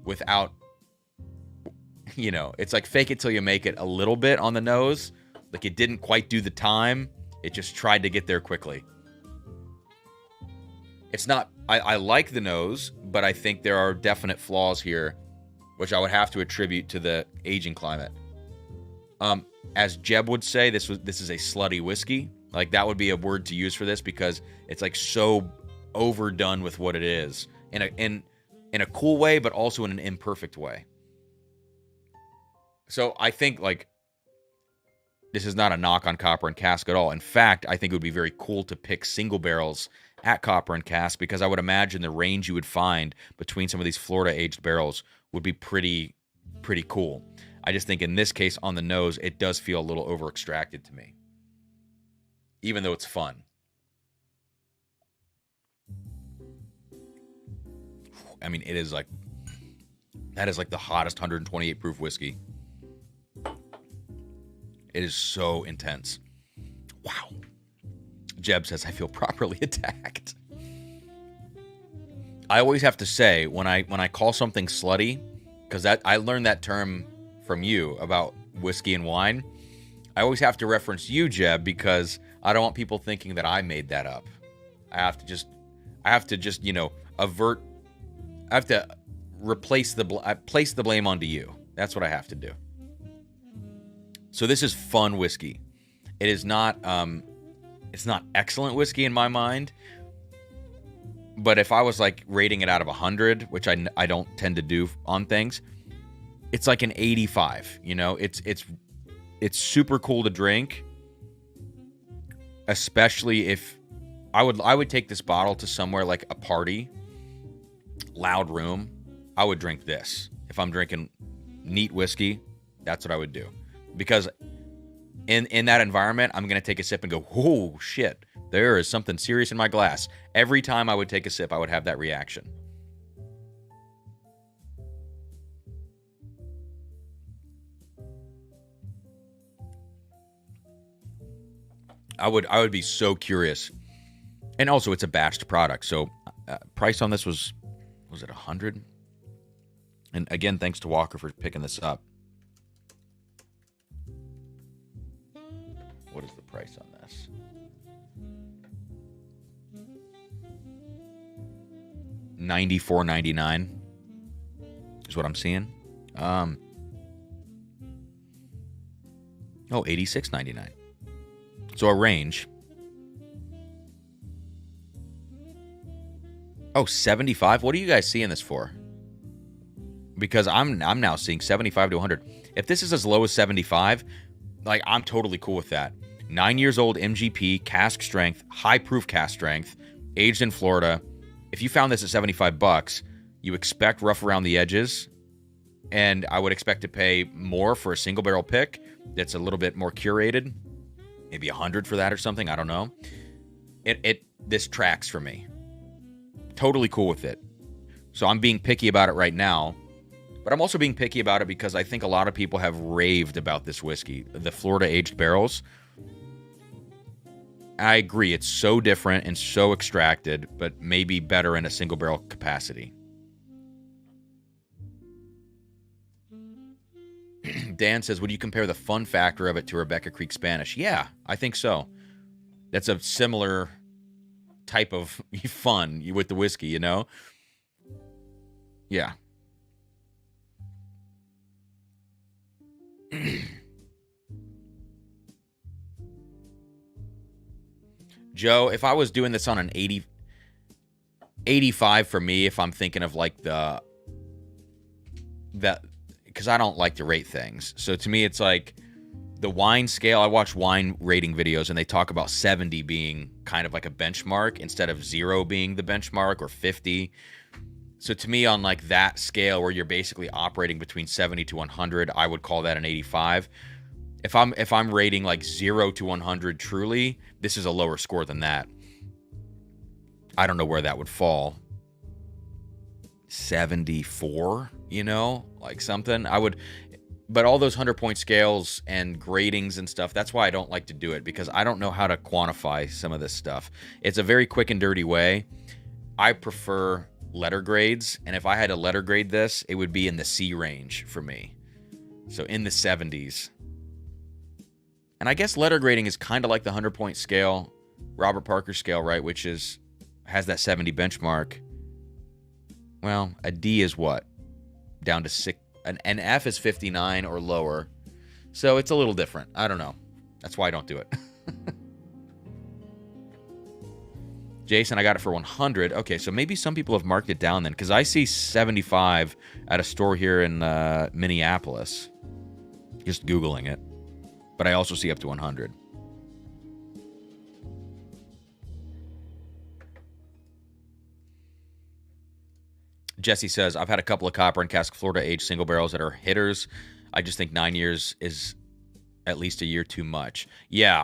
without, it's like fake it till you make it a little bit on the nose. Like it didn't quite do the time. It just tried to get there quickly. It's not, I like the nose, but I think there are definite flaws here, which I would have to attribute to the aging climate. As Jeb would say, this is a slutty whiskey. Like that would be a word to use for this because it's like so overdone with what it is in a cool way, but also in an imperfect way. So I think like this is not a knock on Copper and Cask at all. In fact, I think it would be very cool to pick single barrels at Copper and Cask because I would imagine the range you would find between some of these Florida aged barrels would be pretty cool. I just think in this case on the nose, it does feel a little over extracted to me, even though it's fun. I mean, it is like, that is like the hottest 128 proof whiskey. It is so intense. Wow. Jeb says, I feel properly attacked. I always have to say, when I call something slutty, because I learned that term from you about whiskey and wine, I always have to reference you, Jeb, because I don't want people thinking that I made that up. I have to just, place the blame onto you. That's what I have to do. So this is fun whiskey. It is not, it's not excellent whiskey in my mind. But if I was like rating it out of 100, which I don't tend to do on things, it's like an 85. You know, it's super cool to drink, especially if I would take this bottle to somewhere like a party, loud room. I would drink this. If I'm drinking neat whiskey, that's what I would do, because in that environment, I'm gonna take a sip and go, "Oh shit, there is something serious in my glass." Every time I would take a sip, I would have that reaction. I would be so curious. And also, it's a batched product, so price on this was it 100? And again, thanks to Walker for picking this up. What is the price on this? $94.99 is what I'm seeing. $86.99. So a range. Oh, 75. What are you guys seeing this for? Because I'm now seeing 75 to 100. If this is as low as 75, like, I'm totally cool with that. 9 years old MGP, cask strength, high proof cask strength, aged in Florida. If you found this at $75, you expect rough around the edges, and I would expect to pay more for a single barrel pick that's a little bit more curated. Maybe 100 for that or something. I don't know. This tracks for me. Totally cool with it. So I'm being picky about it right now, but I'm also being picky about it because I think a lot of people have raved about this whiskey, the Florida aged barrels. I agree, it's so different and so extracted, but maybe better in a single barrel capacity. Dan says, would you compare the fun factor of it to Rebecca Creek Spanish? Yeah, I think so. That's a similar type of fun with the whiskey, you know? Yeah. Joe, if I was doing this on an 85 for me, if I'm thinking of like that, because I don't like to rate things. So to me, it's like the wine scale. I watch wine rating videos and they talk about 70 being kind of like a benchmark instead of 0 being the benchmark, or 50. So to me, on like that scale where you're basically operating between 70 to 100, I would call that an 85. If I'm rating like 0 to 100 truly, this is a lower score than that. I don't know where that would fall. 74, you know, like something. But all those 100-point scales and gradings and stuff, that's why I don't like to do it, because I don't know how to quantify some of this stuff. It's a very quick and dirty way. I prefer letter grades, and if I had to letter grade this, it would be in the C range for me. So in the 70s. And I guess letter grading is kind of like the 100-point scale, Robert Parker scale, right, which has that 70 benchmark. Well, a D is what? Down to 6. An F is 59 or lower. So it's a little different. I don't know. That's why I don't do it. Jason, I got it for 100. Okay, so maybe some people have marked it down then, because I see 75 at a store here in Minneapolis. Just Googling it. But I also see up to 100. Jesse says, I've had a couple of copper and cask Florida aged single barrels that are hitters. I just think 9 years is at least a year too much. Yeah,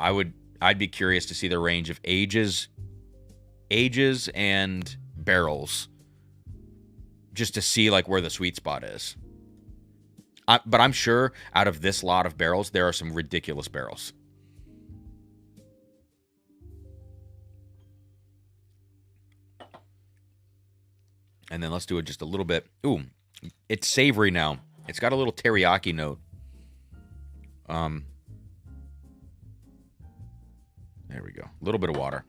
I'd be curious to see the range of ages and barrels. just to see like where the sweet spot is. But I'm sure out of this lot of barrels, there are some ridiculous barrels. And then let's do it just a little bit. Ooh, it's savory now. It's got a little teriyaki note. There we go. A little bit of water.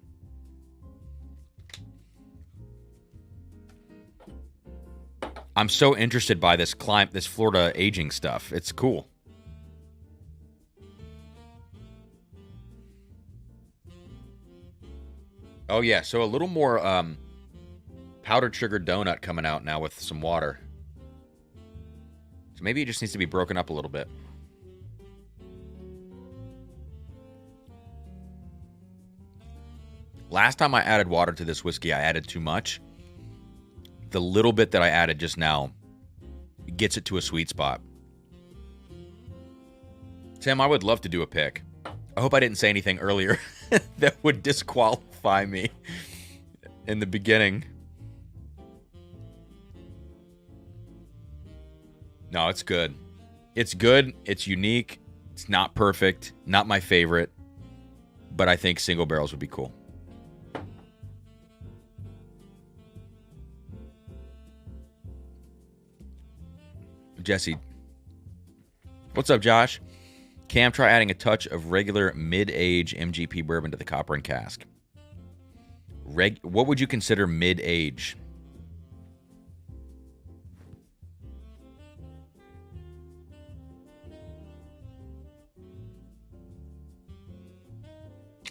I'm so interested by this Florida aging stuff. It's cool. Oh yeah, so a little more powdered sugar donut coming out now with some water. So maybe it just needs to be broken up a little bit. Last time I added water to this whiskey, I added too much. The little bit that I added just now gets it to a sweet spot. Sam, I would love to do a pick. I hope I didn't say anything earlier that would disqualify me in the beginning. No, it's good. It's good. It's unique. It's not perfect. Not my favorite. But I think single barrels would be cool. Jesse. What's up, Josh? Cam, try adding a touch of regular mid-age MGP bourbon to the copper and cask. What would you consider mid-age?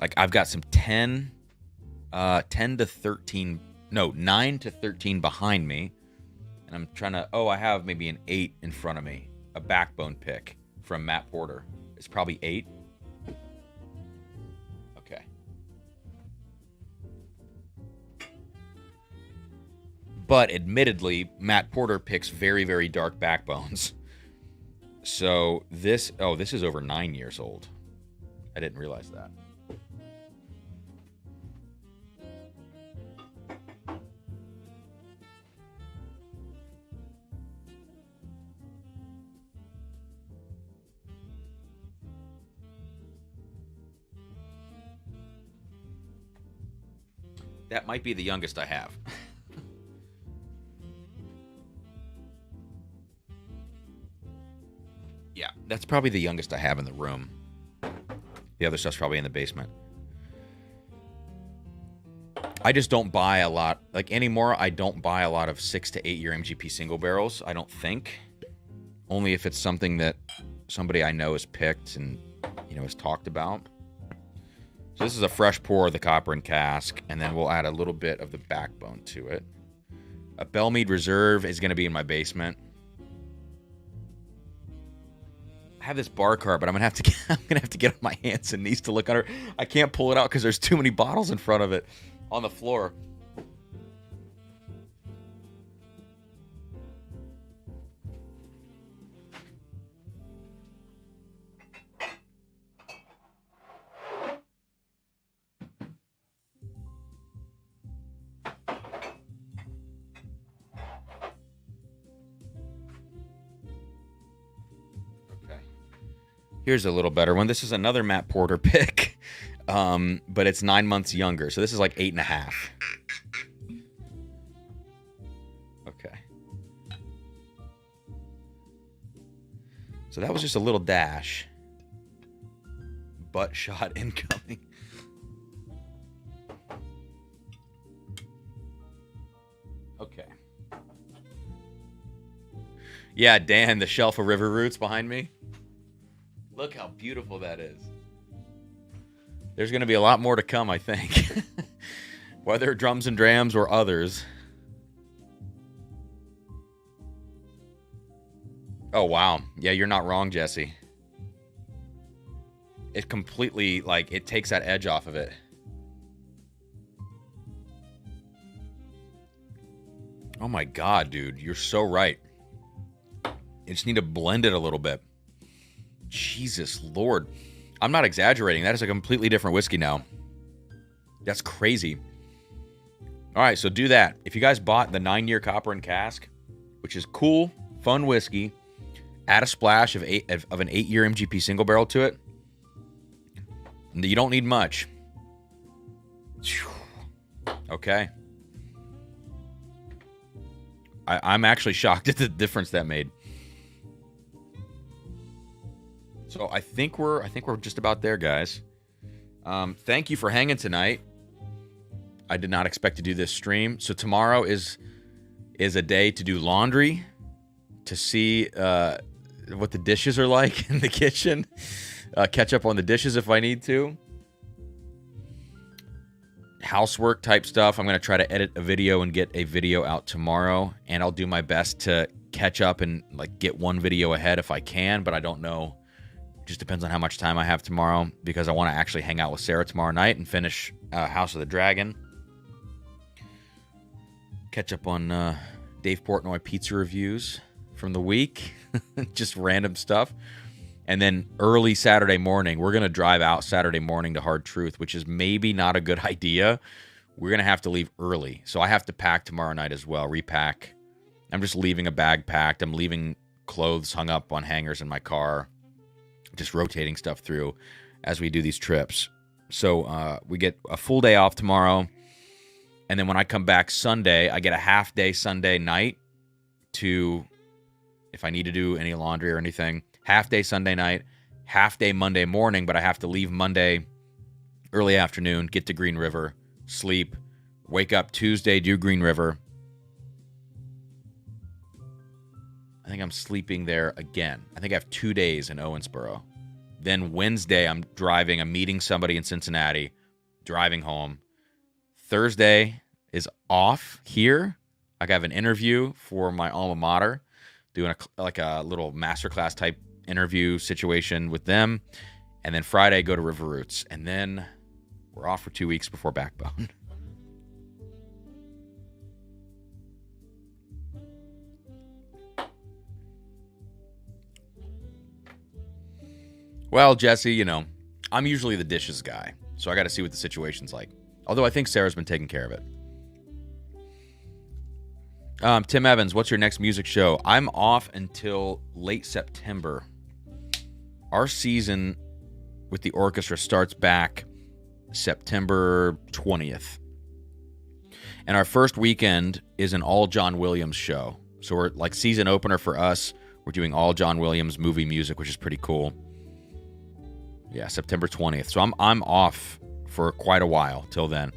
Like, I've got some 10 to 13, no, 9 to 13 behind me. And I'm trying to, I have maybe an 8 in front of me. A backbone pick from Matt Porter. It's probably 8. Okay. But admittedly, Matt Porter picks very, very dark backbones. So this is over 9 years old. I didn't realize that. That might be the youngest I have. Yeah, that's probably the youngest I have in the room. The other stuff's probably in the basement. I just don't buy a lot. Like anymore, I don't buy a lot of 6 to 8 year MGP single barrels, I don't think. Only if it's something that somebody I know has picked and, has talked about. So this is a fresh pour of the copper and cask, and then we'll add a little bit of the backbone to it. A Bellmead Reserve is going to be in my basement. I have this bar cart, but I'm gonna have to get on my hands and knees to look under. I can't pull it out because there's too many bottles in front of it on the floor. Here's a little better one. This is another Matt Porter pick, but it's 9 months younger. So this is like 8.5. Okay. So that was just a little dash. Butt shot incoming. Okay. Yeah, Dan, the shelf of river roots behind me. Look how beautiful that is. There's going to be a lot more to come, I think. Whether drums and drams or others. Oh, wow. Yeah, you're not wrong, Jesse. It completely, it takes that edge off of it. Oh my God, dude. You're so right. You just need to blend it a little bit. Jesus Lord. I'm not exaggerating. That is a completely different whiskey now. That's crazy. All right, so do that. If you guys bought the 9-year copper and cask, which is cool, fun whiskey. Add a splash of an 8-year MGP single barrel to it. You don't need much. Okay. I'm actually shocked at the difference that made. So I think we're just about there, guys. Thank you for hanging tonight. I did not expect to do this stream. So tomorrow is a day to do laundry, to see what the dishes are like in the kitchen, catch up on the dishes if I need to. Housework type stuff. I'm going to try to edit a video and get a video out tomorrow, and I'll do my best to catch up and like get one video ahead if I can, but I don't know. It just depends on how much time I have tomorrow, because I want to actually hang out with Sarah tomorrow night and finish House of the Dragon. Catch up on Dave Portnoy pizza reviews from the week. Just random stuff. And then early Saturday morning, we're going to drive out Saturday morning to Hard Truth, which is maybe not a good idea. We're going to have to leave early. So I have to pack tomorrow night as well, repack. I'm just leaving a bag packed. I'm leaving clothes hung up on hangers in my car, just rotating stuff through as we do these trips. So we get a full day off tomorrow. And then when I come back Sunday, I get a half day Sunday night to, if I need to do any laundry or anything, half day Sunday night, half day Monday morning, but I have to leave Monday early afternoon, get to Green River, sleep, wake up Tuesday, do Green River. I think I'm sleeping there again. I think I have 2 days in Owensboro. Then Wednesday, I'm meeting somebody in Cincinnati, driving home. Thursday is off here. I have an interview for my alma mater, doing a little masterclass type interview situation with them. And then Friday, go to River Roots. And then we're off for 2 weeks before Backbone. Well, Jesse, I'm usually the dishes guy, so I got to see what the situation's like. Although I think Sarah's been taking care of it. Tim Evans, what's your next music show? I'm off until late September. Our season with the orchestra starts back September 20th. And our first weekend is an all John Williams show. So we're like season opener for us. We're doing all John Williams movie music, which is pretty cool. Yeah, September 20th. So I'm off for quite a while till then.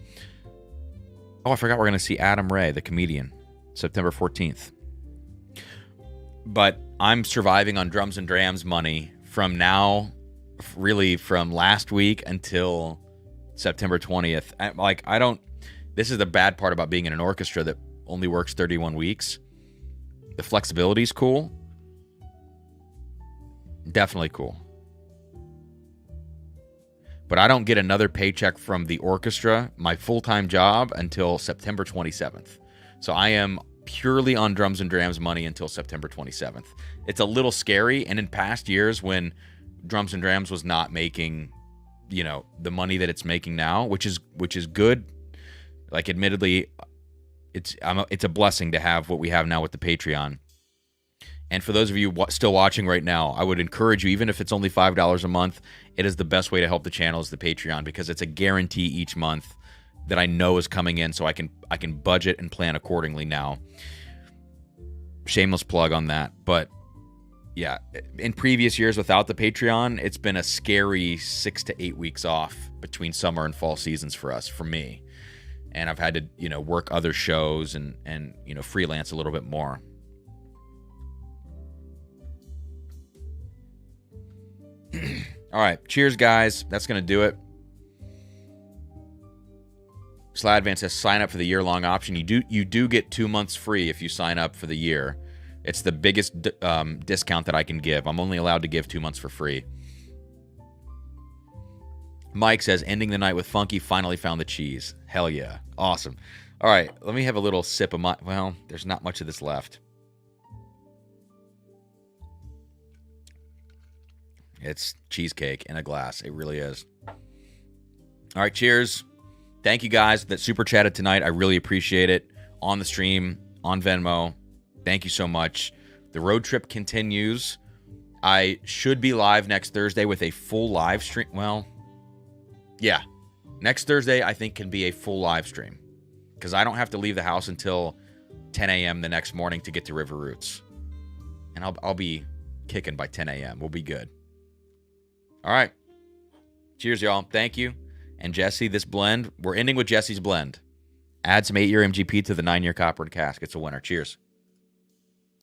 Oh, I forgot we're going to see Adam Ray, the comedian, September 14th. But I'm surviving on Drums and Drams money from now, really from last week until September 20th. This is the bad part about being in an orchestra that only works 31 weeks. The flexibility is cool. Definitely cool. But I don't get another paycheck from the orchestra, my full-time job, until September 27th. So I am purely on Drums and Drams money until September 27th. It's a little scary, and in past years when Drums and Drams was not making, the money that it's making now, which is good. Like, admittedly, it's a blessing to have what we have now with the Patreon. And for those of you still watching right now, I would encourage you, even if it's only $5 a month, it is the best way to help the channel is the Patreon, because it's a guarantee each month that I know is coming in, so I can budget and plan accordingly now. Shameless plug on that. But yeah, in previous years without the Patreon, it's been a scary 6 to 8 weeks off between summer and fall seasons for me. And I've had to, work other shows and freelance a little bit more. All right, cheers, guys. That's going to do it. Sladvan says sign up for the year-long option. You do get 2 months free if you sign up for the year. It's the biggest discount that I can give. I'm only allowed to give 2 months for free. Mike says ending the night with Funky. Finally found the cheese. Hell yeah, awesome. All right, let me have a little sip of my. Well, there's not much of this left. It's cheesecake in a glass. It really is. All right, cheers. Thank you guys that super chatted tonight. I really appreciate it. On the stream, on Venmo. Thank you so much. The road trip continues. I should be live next Thursday with a full live stream. Well, yeah. Next Thursday, I think, can be a full live stream because I don't have to leave the house until 10 a.m. the next morning to get to River Roots. And I'll be kicking by 10 a.m. We'll be good. All right. Cheers, y'all. Thank you. And Jesse, this blend, we're ending with Jesse's blend. Add some 8-year MGP to the 9-year copper and cask. It's a winner. Cheers.